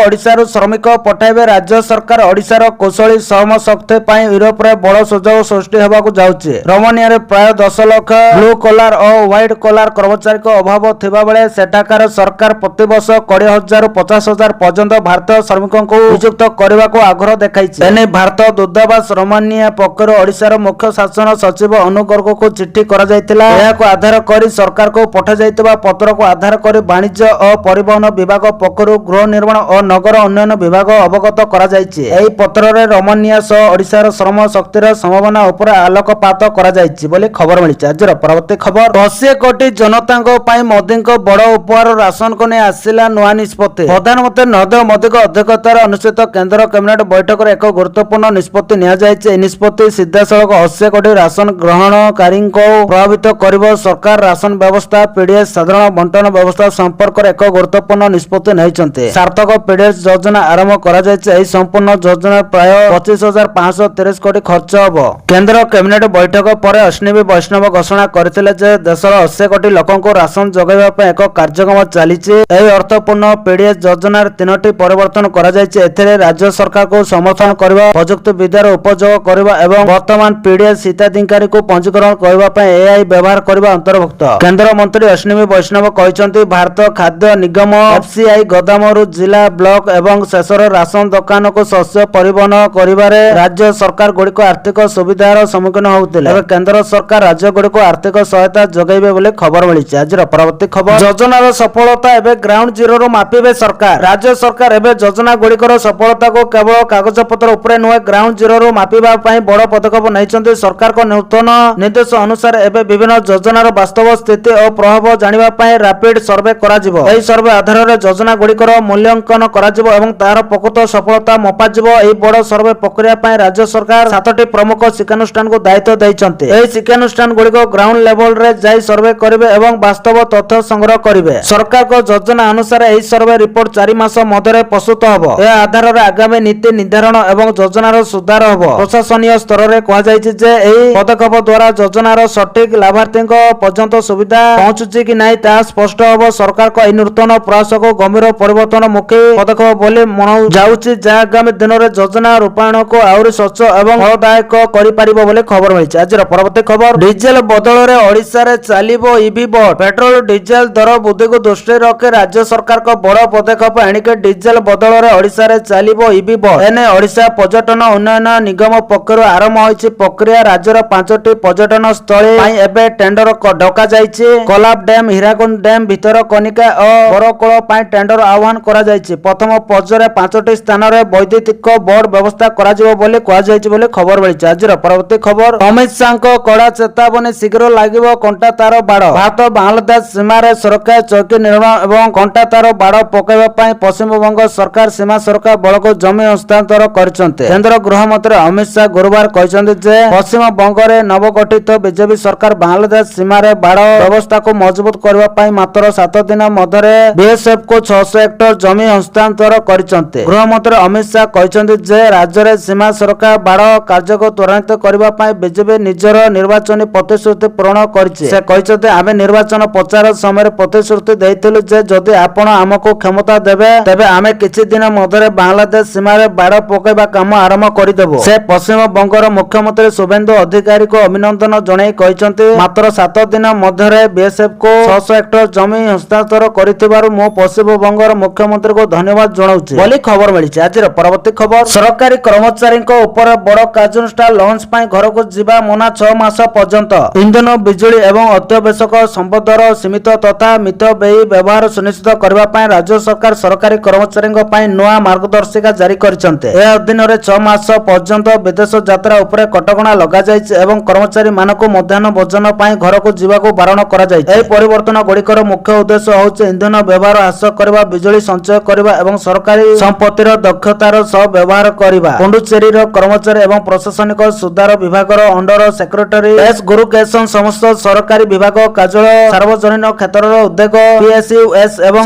ଓଡ଼ିଶାରୁ ଶ୍ରମିକ ପଠାଇବେ ରାଜ୍ୟ ସରକାର। ଓଡ଼ିଶାର କୁଶଳୀ ଶ୍ରମଶକ୍ତି ପାଇଁ ୟୁରୋପରେ ବଡ଼ ସୁଯୋଗ ସୃଷ୍ଟି ହେବାକୁ ଯାଉଛି। ରୋମାନିଆରେ ପ୍ରାୟ 10 ଲକ୍ଷ ବ୍ଲୁ କଲାର ଓ ହ୍ୱାଇଟ୍ କଲାର କର୍ମଚାରୀଙ୍କ ଅଭାବ ଥିବାବେଳେ ସେଠାକାର ସରକାର ପ୍ରତିବର୍ଷ 20,000 ରୁ 50,000 ପର୍ଯ୍ୟନ୍ତ ଭାରତୀୟ ଶ୍ରମିକଙ୍କୁ ନିଯୁକ୍ତ କରିବାକୁ ଆଗ୍ରହ ଦେଖାଇଛି। ଏନେଇ ଭାରତ ଦୂତାବାସ ରୋମାନିଆ ପକ୍ଷରୁ ଓଡ଼ିଶାର ମୁଖ୍ୟ ଶାସନ ସଚିବ ଅନୁଗର୍ଗଙ୍କୁ ଚିଠି କରାଯାଇଥିଲା। ଏହାକୁ ଆଧାର କରି ସରକାରକୁ ପଠାଯାଇ ପତ୍ରକୁ ଆଧାର କରି ବାଣିଜ୍ୟ ଓ ପରିବହନ ବିଭାଗ ପକ୍ଷରୁ ଗୃହ ନିର୍ମାଣ ଓ ନଗର ଉନ୍ନୟନ ବିଭାଗ ଅବଗତ କରାଯାଇଛି। ଏହି ପତ୍ରରେ ରୋମାନିଆ ସହ ଓଡ଼ିଶାର ଶ୍ରମ ଶକ୍ତିର ସମ୍ଭାବନା ଉପରେ ଆଲୋକପାତ କରାଯାଇଛି ବୋଲି ଖବର ମିଳିଛି। ଆଜିର ପରବର୍ତ୍ତୀ ଖବର, 80 କୋଟି ଜନତାଙ୍କ ପାଇଁ ମୋଦିଙ୍କ ବଡ଼ ଉପହାର, ରାସନକୁ ନେଇ ଆସିଲା ନୂଆ ନିଷ୍ପତ୍ତି। ପ୍ରଧାନମନ୍ତ୍ରୀ ନରେନ୍ଦ୍ର ମୋଦିଙ୍କ ଅଧ୍ୟକ୍ଷତାରେ ଅନୁଷ୍ଠିତ କେନ୍ଦ୍ର କ୍ୟାବିନେଟ ବୈଠକରେ ଏକ ଗୁରୁତ୍ୱପୂର୍ଣ୍ଣ ନିଷ୍ପତ୍ତି ନିଆଯାଇଛି। ଏହି ନିଷ୍ପତ୍ତି ସିଧାସଳଖ 80 କୋଟି ରାସନ ଗ୍ରହଣକାରୀଙ୍କୁ ପ୍ରଭାବିତ କରିବ। ସରକାର ରାସନ ବ୍ୟବସ୍ଥା, ପିଡିଏସ୍ ସାଧାରଣ ବଣ୍ଟନ ବ୍ୟବସ୍ଥା ସମ୍ପର୍କରେ ଏକ ଗୁରୁତ୍ୱପୂର୍ଣ୍ଣ ନିଷ୍ପତ୍ତି ନେଇଛନ୍ତି। ସାର୍ଥକ ପିଡିଏସ୍ ଯୋଜନା ଆରମ୍ଭ କରାଯାଇଛି। ଏହି ସମ୍ପୂର୍ଣ୍ଣ ଯୋଜନା ପ୍ରାୟ 25,530 କୋଟି ଖର୍ଚ୍ଚ ହେବ। କେନ୍ଦ୍ର କ୍ୟାବିନେଟ ବୈଠକ ପରେ ଅଶ୍ୱିନୀ ବୈଷ୍ଣବ ଘୋଷଣା କରିଥିଲେ ଯେ ଦେଶର 80 କୋଟି ଲୋକଙ୍କୁ ରାସନ ଯୋଗାଇବା ପାଇଁ ଏକ କାର୍ଯ୍ୟକ୍ରମ ଚାଲିଛି। ଏହି ଅର୍ଥପୂର୍ଣ୍ଣ ପିଡିଏସ୍ ଯୋଜନାରେ 3ଟି ପରିବର୍ତ୍ତନ କରାଯାଇଛି। ଏଥିରେ ରାଜ୍ୟ ସରକାରଙ୍କୁ ସମର୍ଥନ କରିବା, ପ୍ରଯୁକ୍ତି ବିଦ୍ୟାର ଉପଯୋଗ କରିବା ଏବଂ ବର୍ତ୍ତମାନ ପିଡିଏସ୍ ହିତାଧିକାରୀଙ୍କୁ ପଞ୍ଜୀକରଣ କରିବା ପାଇଁ ଏଆଇ ବ୍ୟବହାର କରିବା ଅନ୍ତର୍ଭୁକ୍ତ। କେନ୍ଦ୍ରମନ୍ତ୍ରୀ ଅଶ୍ୱିନୀ ବୈଷ୍ଣବ କହିଛନ୍ତି ଭାରତ ଖାଦ୍ୟ ନିଗମ ଏଫସିଆଇ ଗୋଦାମରୁ ଜିଲ୍ଲା, ବ୍ଲକ ଏବଂ ଶେଷର ରାସନ ଦୋକାନକୁ ଶସ୍ୟ ପରିବହନ କରିବାରେ ରାଜ୍ୟ ସରକାର ଗୁଡ଼ିକ ଆର୍ଥିକ ସୁବିଧାର ସମ୍ମୁଖୀନ ହେଉଥିଲେ। ଏବେ କେନ୍ଦ୍ର ସରକାର ରାଜ୍ୟ ଗୁଡ଼ିକୁ ଆର୍ଥିକ ସହାୟତା ଯୋଗାଇବେ ବୋଲି ଖବର ମିଳିଛି। ଆଜିର ପରବର୍ତ୍ତୀ ଖବର, ଯୋଜନାର ସଫଳତା ଏବେ ଗ୍ରାଉଣ୍ଡ ଜିରୋରୁ ମାପିବେ ସରକାର। ରାଜ୍ୟ ସରକାର ଏବେ ଯୋଜନା ଗୁଡ଼ିକର ସଫଳତାକୁ କେବଳ କାଗଜପତ୍ର ଉପରେ ନୁହେଁ ଗ୍ରାଉଣ୍ଡ ଜିରୋରୁ ମାପିବା ପାଇଁ ବଡ଼ ପଦକ୍ଷେପ ନେଇଛନ୍ତି। ସରକାରଙ୍କ ନୂତନ ନିର୍ଦ୍ଦେଶ ଅନୁସାରେ ଏବେ ବିଭିନ୍ନ ଯୋଜନାର ବାସ୍ତବ ସ୍ଥିତି ଓ ପ୍ରଭାବ ଜାଣିବା ପାଇଁ ରାପିଡ ସର୍ଭେ କରାଯିବ। ଏହି ସର୍ଭେ ଆଧାରରେ ଯୋଜନା ଗୁଡ଼ିକର ମୂଲ୍ୟାଙ୍କନ କରାଯିବ ଏବଂ ତାହାର ପ୍ରକୃତ ସଫଳତା ମପାଯିବ। ଏହି ବଡ଼ ସର୍ଭେ ପ୍ରକ୍ରିୟା ପାଇଁ ରାଜ୍ୟ ସରକାର 7ଟି ପ୍ରମୁଖ ଶିକ୍ଷାନୁଷ୍ଠାନକୁ ଦାୟିତ୍ୱ ଦେଇଛନ୍ତି। ଏହି ଶିକ୍ଷାନୁଷ୍ଠାନ ଗୁଡ଼ିକ ଗ୍ରାଉଣ୍ଡ ଲେଭେଲରେ ଯାଇ ସର୍ଭେ କରିବେ ଏବଂ ବାସ୍ତବ ତଥ୍ୟ ସଂଗ୍ରହ କରିବେ। ସରକାରଙ୍କ ଯୋଜନା ଅନୁସାରେ ଏହି ସର୍ଭେ ରିପୋର୍ଟ 4 ମାସ ମଧ୍ୟରେ ପ୍ରସ୍ତୁତ ହେବ। ଏହା ଆଧାରରେ ଆଗାମୀ ନୀତି ନିର୍ଦ୍ଧାରଣ ଏବଂ ଯୋଜନାର ସୁଧାର ହେବ। ପ୍ରଶାସନୀୟ ସ୍ତରରେ କୁହାଯାଇଛି ଯେ ଏହି ପଦକ୍ଷେପ ଦ୍ୱାରା ଯୋଜନାର ସଠିକ ଲାଭାର୍ଥୀଙ୍କ ପର୍ଯ୍ୟନ୍ତ ସୁବିଧା ପହଞ୍ଚୁଛି କି ନାହିଁ ତାହା ସ୍ପଷ୍ଟ ହେବ। ସରକାରଙ୍କ ଏହି ନୂତନ ପ୍ରୟାସକୁ ଗମ୍ଭୀର ପରିବର୍ତ୍ତନମୁଖୀ ପଦକ୍ଷେପ ବୋଲି ମନାଯାଉଛି, ଯାହା ଆଗାମୀ ଦିନରେ ଯୋଜନା ରୂପାୟଣକୁ ଆହୁରି ସ୍ୱଚ୍ଛ ଏବଂ ଫଳଦାୟକ କରିପାରିବ ବୋଲି ଖବର ମିଳିଛି। ଆଜିର ପରବର୍ତ୍ତୀ ଖବର, ଡିଜେଲ ବଦଳରେ ଓଡ଼ିଶାରେ ଚାଲିବ ଇଭି ବସ୍। ପେଟ୍ରୋଲ ଡିଜେଲ ଦର ବୃଦ୍ଧିକୁ ଦୃଷ୍ଟିରେ ରଖି ରାଜ୍ୟ ସରକାରଙ୍କ ବଡ଼ ପଦକ୍ଷେପ। ଏଣିକି ଡିଜେଲ ବଦଳରେ ଓଡ଼ିଶାରେ ଚାଲିବ ଇଭି ବସ୍। ଏନେଇ ଓଡ଼ିଶା ପର୍ଯ୍ୟଟନ ଉନ୍ନୟନ ନିଗମ ପକ୍ଷରୁ ଆରମ୍ଭ ହୋଇଛି ପ୍ରକ୍ରିୟା। ରାଜ୍ୟର 5ଟି ପର୍ଯ୍ୟଟନ ସ୍ଥଳୀ ପାଇଁ ଏବେ ଟେଣ୍ଡର ଡକାଯାଇଛି। କୋଲାବ ଡ୍ୟାମ, ହୀରାକୁଦ ଡ୍ୟାମ, ଭିତରକନିକା ଓ ବରକୋଳ ପାଇଁ ଟେଣ୍ଡର ଆହ୍ୱାନ କରାଯାଇଛି। ପ୍ରଥମ ପର୍ଯ୍ୟାୟରେ 5ଟି ସ୍ଥାନରେ ବୈଦ୍ୟୁତିକ ବୋର୍ଡ ବ୍ୟବସ୍ଥା କରାଯିବ ବୋଲି କୁହାଯାଇଛି ବୋଲି ଖବର ମିଳିଛି। ଆଜିର ପରବର୍ତ୍ତୀ ଖବର, ଅମିତ ଶାହଙ୍କ କଡ଼ା ଚେତାବନୀ, ଶୀଘ୍ର ଲାଗିବ କଣ୍ଟା ତାର ବାଡ଼। ଭାରତ ବାଂଲାଦେଶ ସୀମାରେ ସୁରକ୍ଷା ଚୌକି ନିର୍ମାଣ ଏବଂ କଣ୍ଟା ତାର ବାଡ଼ ପକାଇବା ପାଇଁ ପଶ୍ଚିମବଙ୍ଗ ସରକାର ସୀମା ସୁରକ୍ଷା ବଳକୁ ଜମି ହସ୍ତାନ୍ତର କରିଛନ୍ତି। କେନ୍ଦ୍ର ଗୃହମନ୍ତ୍ରୀ ଅମିତ ଶାହ ଗୁରୁବାର କହିଛନ୍ତି ଯେ ପଶ୍ଚିମବଙ୍ଗରେ ନବଗଠିତ ବିଜେପି ସରକାର ବାଂଲାଦେଶ ସୀମାରେ ବାଡ଼ ବ୍ୟବସ୍ଥାକୁ ମଜବୁତ ମଜବୁତ କରିବା ପାଇଁ ମାତ୍ର 7 ଦିନ ମଧ୍ୟରେ ବିଏସଏଫ କୁ 600 ହେକ୍ଟର ଜମି ହସ୍ତାନ୍ତର କରିଛନ୍ତି। ଗୃହମନ୍ତ୍ରୀ ଅମିତ ଶାହ କହିଛନ୍ତି ଯେ ରାଜ୍ୟରେ ସୀମା ସୁରକ୍ଷା ବାଡ଼ କାର୍ଯ୍ୟକୁ ତ୍ୱରାନ୍ୱିତ କରିବା ପାଇଁ ବିଜେପି ନିଜର ନିର୍ବାଚନୀ ପ୍ରତିଶ୍ରୁତି ପୂରଣ କରିଛି। ସେ କହିଛନ୍ତି ଆମେ ନିର୍ବାଚନ ପ୍ରଚାର ସମୟରେ ପ୍ରତିଶ୍ରୁତି ଦେଇଥିଲୁ ଯେ ଯଦି ଆପଣ ଆମକୁ କ୍ଷମତା ଦେବେ ତେବେ ଆମେ କିଛି ଦିନ ମଧ୍ୟରେ ବାଂଲାଦେଶ ସୀମାରେ ବାଡ଼ ପକାଇବା କାମ ଆରମ୍ଭ କରିଦେବୁ। ସେ ପଶ୍ଚିମବଙ୍ଗର ମୁଖ୍ୟମନ୍ତ୍ରୀ ଶୁଭେନ୍ଦୁ ଅଧିକାରୀଙ୍କୁ ଅଭିନନ୍ଦନ ଜଣାଇ କହିଛନ୍ତି ମାତ୍ର 7 ଦିନ ମଧ୍ୟରେ ବିଏସଏଫ କୁ 600 ହେକ୍ଟର ଜମି ହସ୍ତାନ୍ତର କରିଥିବାରୁ ମୁଁ ପଶ୍ଚିମବଙ୍ଗର ମୁଖ୍ୟମନ୍ତ୍ରୀଙ୍କୁ ଧନ୍ୟବାଦ ଜଣାଉଛି ବୋଲି ଖବର ମିଳିଛି। ଆଜିର ପରବର୍ତ୍ତୀ ଖବର, ସରକାରୀ କର୍ମଚାରୀଙ୍କ ଉପରେ ବଡ଼ କାର୍ଯ୍ୟାନୁଷ୍ଠାନ ଲଞ୍ଚ ପାଇଁ ଘରକୁ ଯିବା ମନା 6 ମାସ ପର୍ଯ୍ୟନ୍ତ। ଇନ୍ଧନ, ବିଜୁଳି ଏବଂ ଅତ୍ୟାବଶ୍ୟକ ସମ୍ପଦର ସୀମିତ ତଥା ମିତବ୍ୟୟୀ ବ୍ୟବହାର ସୁନିଶ୍ଚିତ କରିବା ପାଇଁ ରାଜ୍ୟ ସରକାର ସରକାରୀ କର୍ମଚାରୀଙ୍କ ପାଇଁ ନୂଆ ମାର୍ଗଦର୍ଶିକା ଜାରି କରିଛନ୍ତି। ଏହା ଅଧୀନରେ 6 ମାସ ପର୍ଯ୍ୟନ୍ତ ବିଦେଶ ଯାତ୍ରା ଉପରେ କଟକଣା ଲଗାଯାଇଛି ଏବଂ କର୍ମଚାରୀମାନଙ୍କୁ ମଧ୍ୟାହ୍ନ ଭୋଜନ ପାଇଁ ଘରକୁ ଯିବାକୁ ବାରଣ କରାଯାଇଛି। ଏହି ପରିବର୍ତ୍ତନ ଗୁଡ଼ିକର ମୁଖ୍ୟ ଉଦ୍ଦେଶ୍ୟ ହେଉଛି ଇନ୍ଧନ ବ୍ୟବହାର ହ୍ରାସ କରିବା, ବିଜୁଳି ସଞ୍ଚୟ କରିବା ଏବଂ ସରକାରୀ ସମ୍ପତ୍ତିର ଦକ୍ଷତାର ସହ ବ୍ୟବହାର କରିବା। ପୁଣ୍ଡୁଚେରୀର କର୍ମଚାରୀ ଏବଂ ପ୍ରଶାସନିକ ସୁଧାର ବିଭାଗର ଅଣ୍ଡର ସେକ୍ରେଟାରୀ ଏସ୍ ଗୁରୁକେଶନ ସମସ୍ତ ସରକାରୀ ବିଭାଗ, କାର୍ଯ୍ୟାଳୟ, ସାର୍ବଜନୀନ କ୍ଷେତ୍ରର ଉଦ୍ୟୋଗ, ପିଏସୟୁଏସ୍ ଏବଂ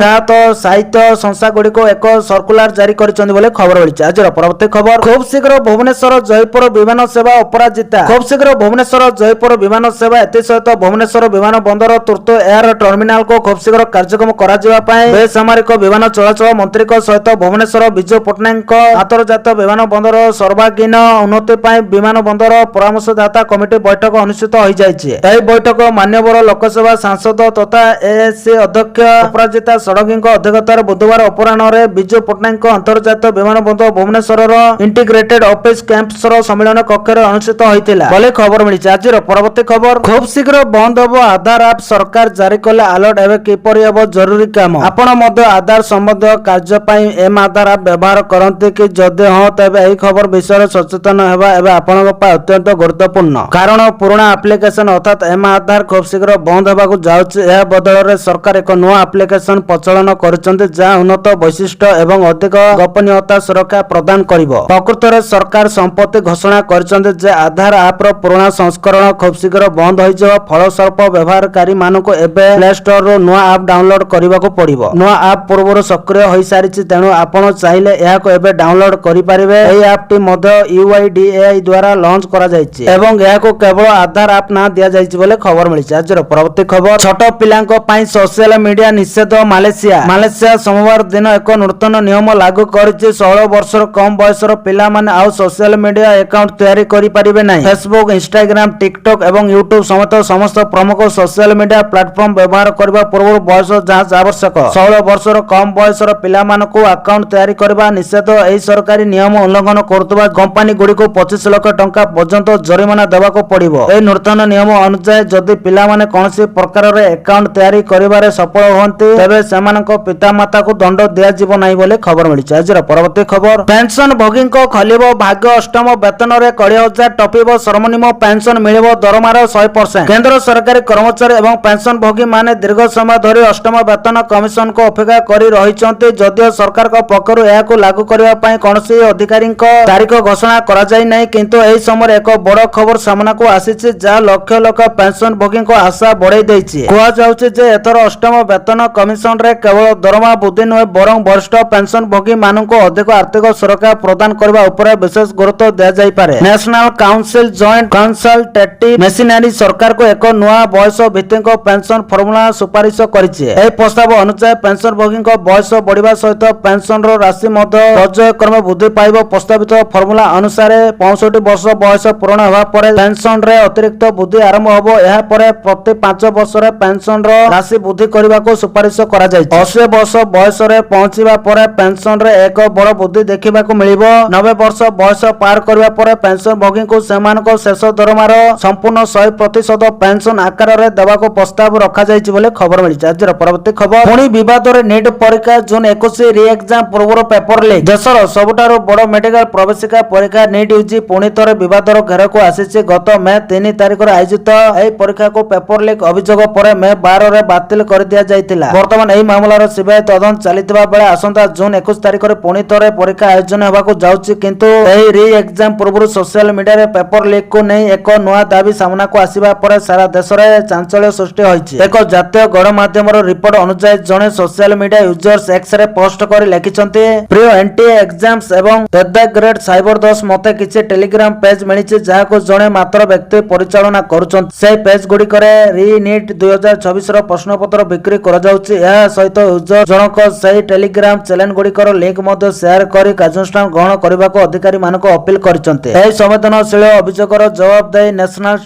ସାହିତ୍ୟ ସଂସ୍ଥାଗୁଡ଼ିକୁ ଏକ ସର୍କୁଲାର ଜାରି କରିଛନ୍ତି ବୋଲି ଖବର ମିଳିଛି। ଆଜିର ପରବର୍ତ୍ତୀ ଖବର, ଖୁବ୍ ଶୀଘ୍ର ଭୁବନେଶ୍ୱର ଜୟପୁର ବିମାନ ସେବା ଅପରାଜିତା। ଖୁବ୍ ଶୀଘ୍ର ଭୁବନେଶ୍ୱର ଜୟପୁର ବିମାନ ସେବା ଏଥିସହିତ ଭୁବନେଶ୍ୱର ବିମାନ ବନ୍ଦର ତୁର୍ତ ଏୟାର ଟର୍ମିନାଲକୁ ଖୁବ୍ ଶୀଘ୍ର କାର୍ଯ୍ୟକ୍ଷମ କରାଯିବା ପାଇଁ ବେସାମରିକ ବିମାନ ଚଳାଚଳ ମନ୍ତ୍ରୀଙ୍କ ସହିତ ଭୁବନେଶ୍ୱର ବିଜୁ ପଟ୍ଟନାୟକ ଆନ୍ତର୍ଜାତୀୟ ବିମାନ ବନ୍ଦର ସର୍ବାଙ୍ଗୀନ ଉନ୍ନତି ପାଇଁ ବିମାନ ବନ୍ଦର ପରାମର୍ଶଦାତା କମିଟି ବୈଠକ ଅନୁଷ୍ଠିତ ହୋଇଯାଇଛି। ଏହି ବୈଠକ ମାନ୍ୟବର ଲୋକସଭା ସାଂସଦ ତଥା ଏଏସସି ଅଧ୍ୟକ୍ଷ ଅପରାଜିତା ଷଡ଼ଙ୍ଗୀଙ୍କ ଅଧ୍ୟକ୍ଷତାରେ ବୁଧବାର ଅପରାହ୍ନରେ ବିଜୁ ପଟ୍ଟନାୟକ ଆନ୍ତର୍ଜାତୀୟ ବିମାନ ବନ୍ଦର ଭୁବନେଶ୍ୱରର ଇଣ୍ଟିଗ୍ରେଟେଡ୍ ଅଫିସ କ୍ୟାମ୍ପସର ସମ୍ମିଳନ କକ୍ଷରେ ଅନୁଷ୍ଠିତ ହୋଇଥିଲା ବୋଲି ଖବର ମିଳିଛି। ଆଜିର ପରବର୍ତ୍ତୀ ଖବର, ଖୁବ୍ ଶୀଘ୍ର ବନ୍ଦ ହେବ ଆଧାର ଆପ୍, ସରକାର ଜାରି କଲେ ଆଲର୍ଟ। ଏବେ କିପରି ହେବ ଜରୁରୀ କାମ? ଆପଣ ମଧ୍ୟ ଆଧାର ସମ୍ବନ୍ଧୀୟ କାର୍ଯ୍ୟ ପାଇଁ ଏମ୍ ଆଧାର ଆପ୍ ବ୍ୟବହାର କରନ୍ତି କି? ଯଦି ହଁ, ତେବେ ଏହି ଖବର ବିଷୟରେ ସଚେତନ ହେବା ଏବେ ଆପଣଙ୍କ ପାଇଁ ଅତ୍ୟନ୍ତ ଗୁରୁତ୍ୱପୂର୍ଣ୍ଣ। କାରଣ ପୁରୁଣା ଆପ୍ଲିକେସନ ଅର୍ଥାତ ଏମ୍ ଆଧାର ଖୁବ୍ ଶୀଘ୍ର ବନ୍ଦ ହେବାକୁ ଯାଉଛି। ଏହା ବଦଳରେ ସରକାର ଏକ ନୂଆ ଆପ୍ଲିକେସନ ପ୍ରଚଳନ କରୁଛନ୍ତି ଯାହା ଉନ୍ନତ ବୈଶିଷ୍ଟ୍ୟ ଏବଂ ଅଧିକ ଗୋପନୀୟତା ସୁରକ୍ଷା ପ୍ରଦାନ କରିବ। ପ୍ରକୃତରେ ସରକାର ସମ୍ପ୍ରତି ଘୋଷଣା କରିଛନ୍ତି ଯେ ଆଧାର ଆପର ପୁରୁଣା ସଂସ୍କରଣ ଖୁବ୍ ଶୀଘ୍ର ବନ୍ଦ ହୋଇଯିବ। ଫଳସ୍ୱରୂପ ବ୍ୟବହାରକାରୀମାନଙ୍କୁ ଏବେ ପ୍ଲେ ଷ୍ଟୋରରୁ ନୂଆ ଆପ୍ ଡାଉନଲୋଡ କରିବାକୁ ପଡ଼ିବ। ନୂଆ ଆପ୍ ପୂର୍ବରୁ ସକ୍ରିୟ ହୋଇସାରିଛି, ତେଣୁ ଆପଣ ଚାହିଁଲେ ଏହାକୁ ଏବେ ଡାଉନଲୋଡ କରିପାରିବେ। ଏହି ଆପଟି ମଧ୍ୟ UIDAI ଦ୍ୱାରା ଲଞ୍ଚ କରାଯାଇଛି ଏବଂ ଏହାକୁ କେବଳ ଆଧାର ଆପ୍ ନାଁ ଦିଆଯାଇଛି ବୋଲି ଖବର ମିଳିଛି। ଆଜିର ପରବର୍ତ୍ତୀ ଖବର, ଛୋଟ ପିଲାଙ୍କ ପାଇଁ ସୋସିଆଲ ମିଡିଆ ନିଷେଧ। ମାଲେସିଆ ସୋମବାର ଦିନ ଏକ ନୂତନ ନିୟମ ଲାଗୁ କରିଛି। 16 ବର୍ଷର କମ୍ ବୟସର ପିଲାମାନେ ଆଉ ସୋସିଆଲ ମିଡିଆ ଆକାଉଣ୍ଟ ତିଆରି କରିପାରିବେ ନାହିଁ। ଫେସବୁକ୍, ଇନଷ୍ଟାଗ୍ରାମ, ଟିକଟକ୍ ଏବଂ ୟୁଟ୍ୟୁବ ସମେତ ସମସ୍ତ ପ୍ରମୁଖ ସୋସିଆଲ ମିଡିଆ ପ୍ଲାଟଫର୍ମ ବ୍ୟବହାର କରିବା ପୂର୍ବରୁ ବୟସ ଯାଞ୍ଚ ଆବଶ୍ୟକ। 16 ବର୍ଷର କମ୍ ବୟସର ପିଲାମାନଙ୍କୁ ଆକାଉଣ୍ଟ ତିଆରି କରିବା ନିଷେଧ। ଏହି ସରକାରୀ ନିୟମ ଉଲ୍ଲଂଘନ କରୁଥିବା କମ୍ପାନୀ ଗୁଡ଼ିକୁ 25 ଲକ୍ଷ ଟଙ୍କା ପର୍ଯ୍ୟନ୍ତ ଜରିମାନା ଦେବାକୁ ପଡ଼ିବ। ଏହି ନୂତନ ନିୟମ ଅନୁଯାୟୀ ଯଦି ପିଲାମାନେ କୌଣସି ପ୍ରକାରର ଆକାଉଣ୍ଟ ତିଆରି କରିବାରେ ସଫଳ ହୁଅନ୍ତି ତେବେ ସେମାନଙ୍କ ପିତାମାତାକୁ ଦଣ୍ଡ ଦିଆଯିବ ନାହିଁ ବୋଲି ଖବର ମିଳିଛି। ଆଜିର ପରବର୍ତ୍ତୀ ଖବର, ପେନସନ ଭୋଗୀଙ୍କ ଖୋଲିବ ଭାଗ୍ୟ। ଅଷ୍ଟମ ବେତନରେ 20,000 ଟପିବ ସର୍ବନିମ୍ନ ପେନସନ ମିଳିବ ଦରମାର 100%। କେନ୍ଦ୍ର ସରକାରୀ କର୍ମଚାରୀ ଏବଂ ପେନସନ ଭୋଗୀ ମାନେ ଦୀର୍ଘ ସମୟ ଧରି ଅଷ୍ଟମ ବେତନ କମିଶନକୁ ଅପେକ୍ଷା କରି ରହିଛନ୍ତି। ଯଦିଓ ସରକାରଙ୍କ ପକ୍ଷରୁ ଏହାକୁ ଲାଗୁ କରିବା ପାଇଁ କୌଣସି ଅଧିକାରୀଙ୍କ ତାରିଖ ଘୋଷଣା କରାଯାଇ ନାହିଁ, କିନ୍ତୁ ଏହି ସମୟରେ ଏକ ବଡ଼ ଖବର ସାମ୍ନାକୁ ଆସିଛି ଯାହା ଲକ୍ଷ ଲକ୍ଷ ପେନସନ ଭୋଗୀଙ୍କ ଆଶା ବଢ଼ାଇ ଦେଇଛି। କୁହାଯାଉଛି ଯେ ଏଥର ଅଷ୍ଟମ ବେତନ କମିଶନରେ କେବଳ ଦରମା ବୃଦ୍ଧି ନୁହେଁ ବରଂ ବରିଷ୍ଠ ପେନସନ ଭୋଗୀ ମାନଙ୍କୁ ଅଧିକ ଆର୍ଥିକ ସୁରକ୍ଷା ପ୍ରଦାନ କରିବା ଉପରେ ବିଶେଷ ଗୁରୁତ୍ୱ ଦିଆଯାଇପାରେ। ନ୍ୟାସନାଲ କାଉନସିଲ ଜଏଣ୍ଟ କନସଲଟେଟିଭ ମେସିନାରୀ ସରକାରକୁ ଏକ ନୂଆ ବୟସ ଭିତ୍ତିକ ପେନସନ ଫର୍ମୁଲା ସୁପାରିଶ କରିଛି। ଏହି ପ୍ରସ୍ତାବ ଅନୁଯାୟୀ ପେନସନ ଭୋଗୀଙ୍କ ବୟସ ବଢ଼ିବା ସହିତ ପେନସନର ରାଶି ମଧ୍ୟ ପର୍ଯ୍ୟାୟକ୍ରମେ ବୃଦ୍ଧି ପାଇବ। ପ୍ରସ୍ତାବିତ ଫର୍ମୁଲା ଅନୁସାରେ 65 ବର୍ଷ ବୟସ ପୂରଣ ହେବା ପରେ ପେନସନରେ ଅତିରିକ୍ତ ବୃଦ୍ଧି ଆରମ୍ଭ ହେବ। ଏହାପରେ ପ୍ରତି 5 ବର୍ଷରେ ପେନସନର ରାଶି ବୃଦ୍ଧି କରିବାକୁ ସୁପାରିଶ କରାଯାଇଛି। 80 ବର୍ଷ ବୟସରେ ପହଞ୍ଚିବା ପରେ ପେନସନରେ ଏକ ବଡ଼ ବୃଦ୍ଧି ଦେଖିବାକୁ ମିଳିବ। 90 ବର୍ଷ ବୟସ ପାର କରିବା ପରେ ପେନସନ ଭୋଗୀଙ୍କୁ ସେମାନଙ୍କ ଶେଷ ଦରମାର ସମ୍ପୂର୍ଣ୍ଣ 100% ପେନସନ ଆକାରରେ ଦେବାକୁ ପ୍ରସ୍ତାବ ରଖାଯାଇଛି ବୋଲି ଖବର ମିଳିଛି। ଆଜିର ପରବର୍ତ୍ତୀ ଖବର, ପୁଣି ବିବାଦରେ ନିଟ୍ ପରୀକ୍ଷା। ଜୁନ୍ 21 ରି ଏକ୍ସାମ ପୂର୍ବରୁ ପେପର ଲିକ୍। ଦେଶର ସବୁଠାରୁ ବଡ଼ ମେଡିକାଲ ପ୍ରବେଶିକା ପରୀକ୍ଷା ନିଟ୍ ୟୁଜି ପୁଣି ଥରେ ବିବାଦର ଘେରକୁ ଆସିଛି। ଗତ ମେ 3 ତାରିଖରେ ଆୟୋଜିତ ଏହି ପରୀକ୍ଷାକୁ ପେପର ଲିକ୍ ଅଭିଯୋଗ ପରେ ମେ 12ରେ ବାତିଲ କରିଦିଆଯାଇଥିଲା। ବର୍ତ୍ତମାନ ଏହି ମାମଲାର ସିବିଆଇ ତଦନ୍ତ ଚାଲିଥିବା ବେଳେ ଆସନ୍ତା ଜୁନ୍ 21 ତାରିଖରେ ପୁଣି ଥରେ ପରୀକ୍ଷା ଆୟୋଜନ ହେବାକୁ ଯାଉଛି। କିନ୍ତୁ ଏହି ରି ଏକ୍ସାମ ପୂର୍ବରୁ ସୋସିଆଲ ମିଡିଆରେ ପେପର ଲିକ୍କୁ ନେଇ ଏକ ନୂଆ ଦାବି ସାମ୍ନାକୁ ଆସିବା ପରେ ସାରା ଦେଶରେ ଚାଞ୍ଚଲ୍ୟ ସୃଷ୍ଟି ହୋଇଛି। ହୋଇଛି। ଏକ ଜାତୀୟ ଗଣମାଧ୍ୟମର ରିପୋର୍ଟ ଅନୁଯାୟୀ ଜଣେ ସୋସିଆଲ ମିଡିଆ ୟୁଜର୍ସ ଏକ୍ସରେ ପୋଷ୍ଟ କରି ଲେଖିଛନ୍ତି, ପ୍ରିୟ ଏନଟିଏ ଏକ୍ସାମ୍ସ ଏବଂ ଏଟ୍ ଦ ଗ୍ରେଟ୍ ସାଇବର ଦୋଷ ମୋତେ କିଛି ଟେଲିଗ୍ରାମ ପେଜ ମିଳିଛି ଯାହାକୁ ଜଣେ ମାତ୍ର ବ୍ୟକ୍ତି ପରିଚାଳନା କରୁଛନ୍ତି। ସେହି ପେଜ ଗୁଡ଼ିକରେ ରିନିଟ୍ 2024ର ପ୍ରଶ୍ନପତ୍ର ବିକ୍ରି କରାଯାଉଛି। ଏହା ସହିତ ୟୁଜର ଜଣକ ସେହି ଟେଲିଗ୍ରାମ ଚ୍ୟାନେଲ ଗୁଡ଼ିକର ଲିଙ୍କ ମଧ୍ୟ ସେୟାର କରି କାର୍ଯ୍ୟାନୁଷ୍ଠାନ ଗ୍ରହଣ କରିବାକୁ ଅଧିକାରୀମାନଙ୍କୁ ଅପିଲ କରିଛନ୍ତି। ଏହି ସମ୍ବେଦନଶୀଳ ଅଭିଯୋଗର ଜବାବ ଦେଇ ନ୍ୟାସନାଲ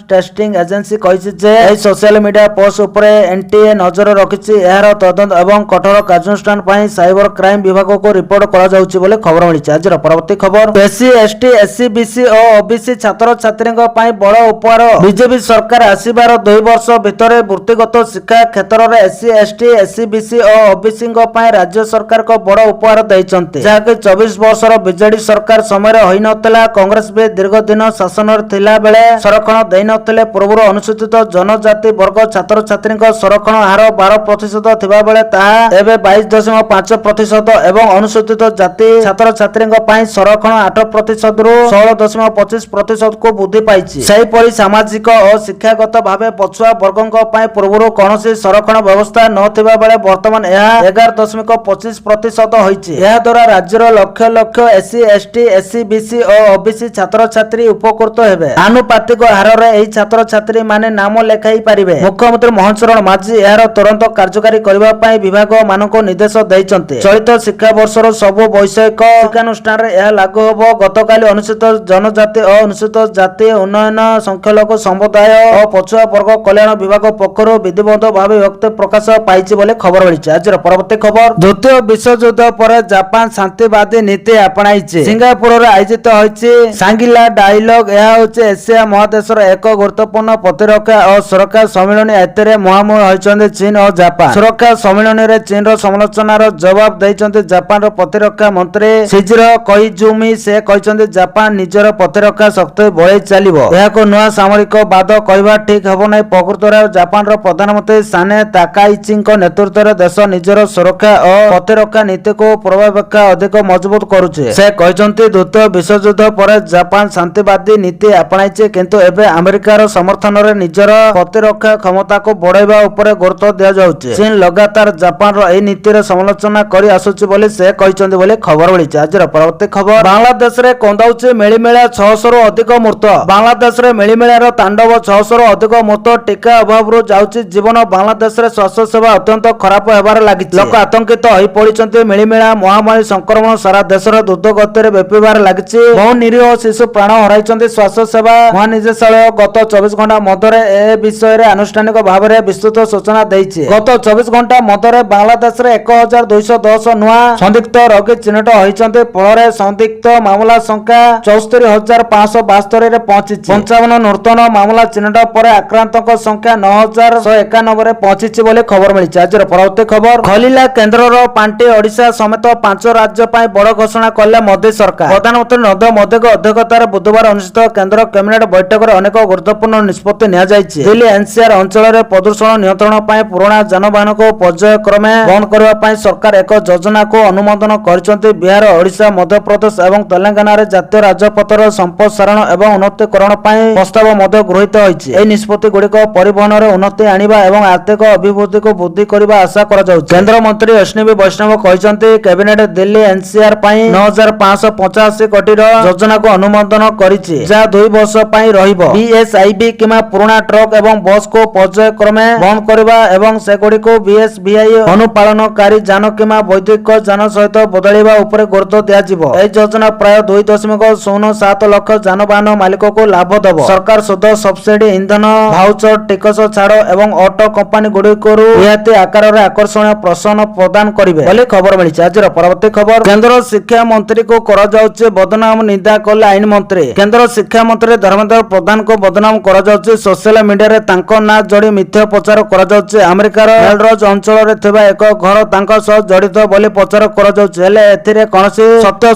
ଟେଷ୍ଟିଂ ଏଜେନ୍ସି କହିଛି ଯେ ଏହି ସୋସିଆଲ ମିଡିଆ ପୋଷ୍ଟ ଉପରେ ଏନଟିଏ ନଜର ରଖିଛି। ଏହାର ତଦନ୍ତ ଏବଂ କଠୋର କାର୍ଯ୍ୟାନୁଷ୍ଠାନ ପାଇଁ ସାଇବର କ୍ରାଇମ ବିଭାଗକୁ ରିପୋର୍ଟ କରାଯାଉଛି ବୋଲି ଖବର ମିଳିଛି। ଆଜିର ପରବର୍ତ୍ତୀ ଖବର, ଏସସି ଏସଟି ଏସସି ବିସି ଓ ଓବିସି ଛାତ୍ରଛାତ୍ରୀଙ୍କ ପାଇଁ ବଡ଼ ଉପହାର। ବିଜେପି ସରକାର ଆସିବାର 2 ବର୍ଷ ଭିତରେ ବୃତ୍ତିଗତ ଶିକ୍ଷା କ୍ଷେତ୍ରରେ ଏସସି ଏସଟି ଏସସି ବିସି ଓ ଓବିସିଙ୍କ ପାଇଁ ରାଜ୍ୟ ସରକାରଙ୍କ ବଡ଼ ଉପହାର ଦେଇଛନ୍ତି, ଯାହାକି 24 ବର୍ଷର ବିଜେଡି ସରକାର ସମୟରେ ହୋଇନଥିଲା। କଂଗ୍ରେସ ବି ଦୀର୍ଘ ଦିନ ଶାସନରେ ଥିଲା ବେଳେ ସଂରକ୍ଷଣ ଦେଇନଥିଲେ। ପୂର୍ବରୁ ଅନୁସୂଚିତ ଜନଜାତି ବର୍ଗ ଛାତ୍ରଛାତ୍ରୀଙ୍କ ସଂରକ୍ଷଣ ହାର 12% ଥିବାବେଳେ ତାହା ଏବେ 22.5% ଏବଂ ଅନୁସୂଚିତ ଜାତି ଛାତ୍ରଛାତ୍ରୀଙ୍କ ପାଇଁ ସଂରକ୍ଷଣ 8%ରୁ 16.25%କୁ ବୃଦ୍ଧି ପାଇଛି। ସେହିପରି ସାମାଜିକ ଓ ଶିକ୍ଷାଗତ ଭାବେ ପଛୁଆ ବର୍ଗଙ୍କ ପାଇଁ ପୂର୍ବରୁ କୌଣସି ସଂରକ୍ଷଣ ବ୍ୟବସ୍ଥା ନଥିବା ବେଳେ ବର୍ତ୍ତମାନ ଏହା 11.25% ହୋଇଛି। ଏହାଦ୍ୱାରା ରାଜ୍ୟର lakh lakh SC ST SC BC ଓ ଓବିସି ଛାତ୍ରଛାତ୍ରୀ ଉପକୃତ ହେବେ। ଆନୁପାତିକ ହାରରେ ଏହି ଛାତ୍ରଛାତ୍ରୀ ମାନେ ନାମ ଲେଖାଇ ପାରିବେ। ମୁଖ୍ୟମନ୍ତ୍ରୀ ମୋହନ ଚରଣ ମାଝୀ ଏହାର ତୁରନ୍ତ କାର୍ଯ୍ୟକାରୀ କରିବା ପାଇଁ ବିଭାଗ ମାନଙ୍କୁ ନିର୍ଦ୍ଦେଶ ଦେଇଛନ୍ତି। ଚଳିତ ଶିକ୍ଷାବର୍ଷର ସବୁ ବୈଷୟିକ ଶିକ୍ଷାନୁଷ୍ଠାନରେ ଏହା ଲାଗୁ ହେବ। ଗତକାଲି ଅନୁସୂଚିତ ଜନଜାତି ଓ ଅନୁସୂଚିତ ଜାତି ଉନ୍ନୟନ ସଂଖ୍ୟାଲଘୁ ସମୁଦାୟ ଓ ପଛୁଆ ବର୍ଗ କଲ୍ୟାଣ ବିଭାଗ ପକ୍ଷରୁ ବିଧିବଦ୍ଧ ଭାବେ ବିଜ୍ଞପ୍ତି ପ୍ରକାଶ ପାଇଛି ବୋଲି ଖବର ମିଳିଛି। ଆଜିର ପରବର୍ତ୍ତୀ ଖବର, ଦ୍ୱିତୀୟ ବିଶ୍ୱଯୁଦ୍ଧ ପରେ ଜାପାନ ଶାନ୍ତିବାଦୀ ନୀତି ଆପଣାଇଛି। ସିଙ୍ଗାପୁରରେ ଆୟୋଜିତ ହୋଇଛି ସାଙ୍ଗିଲା ଡାଇଲଗ। ଏହା ହେଉଛି ଏସିଆ ମହାଦେଶର ଏକ ଗୁରୁତ୍ୱପୂର୍ଣ୍ଣ ପ୍ରତିରକ୍ଷା ଓ ସୁରକ୍ଷା ସମ୍ମିଳନୀ। ଏଥିରେ ମୁହାଁମୁହିଁ ହୋଇଛନ୍ତି ଚୀନ ଓ ଜାପାନ। ସୁରକ୍ଷା ସମ୍ମିଳନୀରେ ଚୀନର ସମାଲୋଚନାର ଜବାବ ଦେଇଛନ୍ତି ଜାପାନର ପ୍ରତିରକ୍ଷା ମନ୍ତ୍ରୀ ଶିଜିରୋ କୋଇଜୁମି। ସେ କହିଛନ୍ତି ଜାପାନ ନିଜର ପ୍ରତିରକ୍ଷା ଶକ୍ତି ବଢ଼ାଇ ଚାଲିବ। ଏହାକୁ ନୂଆ ସାମରିକ ବାଦ କହିବା ଠିକ ହେବ ନାହିଁ। ପ୍ରକୃତରେ ଜାପାନର ପ୍ରଧାନମନ୍ତ୍ରୀ ସାନେ ତାକାଇଚିଙ୍କ ନେତୃତ୍ୱରେ ଦେଶ ନିଜର ସୁରକ୍ଷା ଓ ପ୍ରତିରକ୍ଷା ନୀତିକୁ ପୂର୍ବାପେକ୍ଷା ଅଧିକ ମଜବୁତ କରୁଛି। ସେ କହିଛନ୍ତି ଦ୍ୱିତୀୟ ବିଶ୍ୱଯୁଦ୍ଧ ପରେ ଜାପାନ ଶାନ୍ତିବାଦୀ ନୀତି ଆପଣାଇଛି, କିନ୍ତୁ ଏବେ ଆମେରିକାର ସମର୍ଥନରେ ନିଜର ପ୍ରତିରକ୍ଷା କ୍ଷମତାକୁ ବଢ଼ାଇବା ଉପରେ ଗୁରୁତ୍ୱ ଦିଆଯାଉଛି। ଚୀନ ଲଗାତାର ଜାପାନର ଏହି ନୀତିର ସମାଲୋଚନା କରି ଆସୁଛି ବୋଲି ସେ କହିଛନ୍ତି ବୋଲି ଖବର ମିଳିଛି। ଆଜିର ପରବର୍ତ୍ତୀ ଖବର, ବାଂଲାଦେଶରେ କନ୍ଦାଉଛି ମିଳିମିଳା, 600ରୁ ଅଧିକ ମୃତ। ବାଂଲାଦେଶରେ ମିଳିମିଳାର ତାଣ୍ଡବ, 600ରୁ ଅଧିକ ମୃତ। ଟିକା ଅଭାବରୁ ଯାଉଛି ଜୀବନ। ବାଂଲାଦେଶରେ ସ୍ୱାସ୍ଥ୍ୟ ସେବା ଅତ୍ୟନ୍ତ ଖରାପ ହେବାରେ ଲାଗିଛି। ଲୋକ ଆତଙ୍କିତ ହୋଇପଡ଼ିଛନ୍ତି। ମିଳିମିଳା ମହାମାରୀ ସଂକ୍ରମଣ ସାରା ଦେଶରେ ଦ୍ରୁତ ଗତିରେ ବ୍ୟାପିବାରେ ଲାଗିଛି। ବହୁ ନିରୀହ ଶିଶୁ ପ୍ରାଣ ହରାଇଛନ୍ତି। ସ୍ୱାସ୍ଥ୍ୟ ସେବା ମହାନିର୍ଦ୍ଦେଶାଳୟ ଗତ 24 ଘଣ୍ଟା ମଧ୍ୟରେ ଏ ବିଷୟରେ ଆନୁଷ୍ଠାନିକ ଭାବରେ ବିସ୍ତୃତ ସୂଚନା ଦେଇଛି। ଗତ 24 ଘଣ୍ଟା ମଧ୍ୟରେ ବାଂଲାଦେଶରେ 1210 ନୂଆ ସନ୍ଦିଗ୍ଧ ରୋଗୀ ଚିହ୍ନଟ ହୋଇଛନ୍ତି। ଫଳରେ ସନ୍ଦିଗ୍ଧ ମାମଲା ସଂଖ୍ୟା 74,572ରେ ପହଞ୍ଚିଛି। 55 ନୂତନ ମାମଲା ଚିହ୍ନଟ ପରେ ଆକ୍ରାନ୍ତଙ୍କ ସଂଖ୍ୟା 9,191ରେ ପହଞ୍ଚିଛି ବୋଲି ଖବର ମିଳିଛି। ଆଜିର ପରବର୍ତ୍ତୀ ଖବର, ଖୋଲିଲା କେନ୍ଦ୍ରର ପାଣ୍ଠି। ଓଡ଼ିଶା ସମେତ 5 ରାଜ୍ୟ ପାଇଁ ବଡ଼ ଘୋଷଣା କଲେ ମୋଦି ସରକାର। ପ୍ରଧାନମନ୍ତ୍ରୀ ନରେନ୍ଦ୍ର ମୋଦିଙ୍କ ଅଧ୍ୟକ୍ଷତାରେ ବୁଧବାର ଅନୁଷ୍ଠିତ କେନ୍ଦ୍ର କ୍ୟାବିନେଟ ବୈଠକରେ ଅନେକ ଗୁରୁତ୍ୱପୂର୍ଣ୍ଣ ନିଷ୍ପତ୍ତି ନିଆଯାଇଛି। ଦିଲ୍ଲୀ ଏନସିଆର ଅଞ୍ଚଳରେ ପ୍ରଦୂଷଣ ନିୟନ୍ତ୍ରଣ ପାଇଁ ପୁରୁଣା ଯାନବାହନକୁ ପର୍ଯ୍ୟାୟକ୍ରମେ ବନ୍ଦ କରିବା ପାଇଁ ସରକାର ଏକ ଯୋଜନାକୁ ଅନୁମୋଦନ କରିଛନ୍ତି। ବିହାର, ଓଡ଼ିଶା, ମଧ୍ୟପ୍ରଦେଶ ଏବଂ ତେଲେଙ୍ଗାନାରେ ଜାତୀୟ ରାଜପଥର ସମ୍ପ୍ରସାରଣ ଏବଂ ଉନ୍ନତିକରଣ ପାଇଁ ପ୍ରସ୍ତାବ ମଧ୍ୟ ଗୃହୀତ ହୋଇଛି। ଏହି ନିଷ୍ପତ୍ତି ଗୁଡ଼ିକ ପରିବହନରେ ଉନ୍ନତି ଆଣିବା ଏବଂ ଆର୍ଥିକ ଅଭିବୃଦ୍ଧିକୁ ବୃଦ୍ଧି କରିବା ଆଶା କରାଯାଉଛି। କେନ୍ଦ୍ରମନ୍ତ୍ରୀ ଅଶ୍ୱିନୀ ବୈଷ୍ଣବ କହିଛନ୍ତି, କ୍ୟାବିନେଟ ଦିଲ୍ଲୀ ଏନସିଆର ପାଇଁ 9,585 କୋଟିର ଯୋଜନାକୁ ଅନୁମୋଦନ କରିଛି, ଯାହା 2 ବର୍ଷ ପାଇଁ ରହିବ। ବିଏସଆଇବି କିମ୍ବା ପୁରୁଣା ଟ୍ରକ୍ ଏବଂ ବସ୍କୁ ପର୍ଯ୍ୟାୟକ୍ରମେ ବନ୍ଦ କରିବା ଏବଂ ସେଗୁଡ଼ିକୁ ବିଏସଭିଆଇ ଅନୁପାଳନକାରୀ ଯାନ କିମ୍ବା ବୈଦ୍ୟୁତିକ ଯାନ ସହିତ ବଦଳାଇବା ଉପରେ ଗୁରୁତ୍ୱ ଦିଆଯିବ। ଏହି ଯୋଜନା ପ୍ରାୟ 2.07 ଲକ୍ଷ ଯାନବାହନ ମାଲିକକୁ ଲାଭ ଦେବ। ସରକାର ସୁଧ ସବସିଡି, ଇନ୍ଧନ ଭାଉଚର, ଟିକସ ଛାଡ଼ ଏବଂ ଅଟୋ କମ୍ପାନୀ ଗୁଡ଼ିକରୁ ରିହାତି ଆକାରରେ ଆକର୍ଷଣୀୟ ପ୍ରୋତ୍ସାହନ ପ୍ରଦାନ କରିବେ ବୋଲି ଖବର ମିଳିଛି। ଆଜିର ପରବର୍ତ୍ତୀ ଖବର, କେନ୍ଦ୍ର ଶିକ୍ଷା ମନ୍ତ୍ରୀଙ୍କୁ କରାଯାଉଛି ବଦନାମ, ନିନ୍ଦା କଲେ ଆଇନ ମନ୍ତ୍ରୀ। କେନ୍ଦ୍ର ଶିକ୍ଷା ମନ୍ତ୍ରୀ ଧର୍ମେନ୍ଦ୍ର ପ୍ରଧାନଙ୍କୁ ବଦନାମ କରାଯାଉଛି। ସୋସିଆଲ ମିଡିଆରେ ତାଙ୍କ ନାଁ ଯୋଡ଼ି ମିଥ୍ୟା ପ୍ରଚାର କରାଯାଉଛି। ଆମେରିକାର ମେଲରୋଜ ଅଞ୍ଚଳରେ ଥିବା ଏକ ଘର ତାଙ୍କ ସହ ଜଡ଼ିତ ବୋଲି ପ୍ରଚାର କରାଯାଉଛି, ହେଲେ ଏଥିରେ କୌଣସି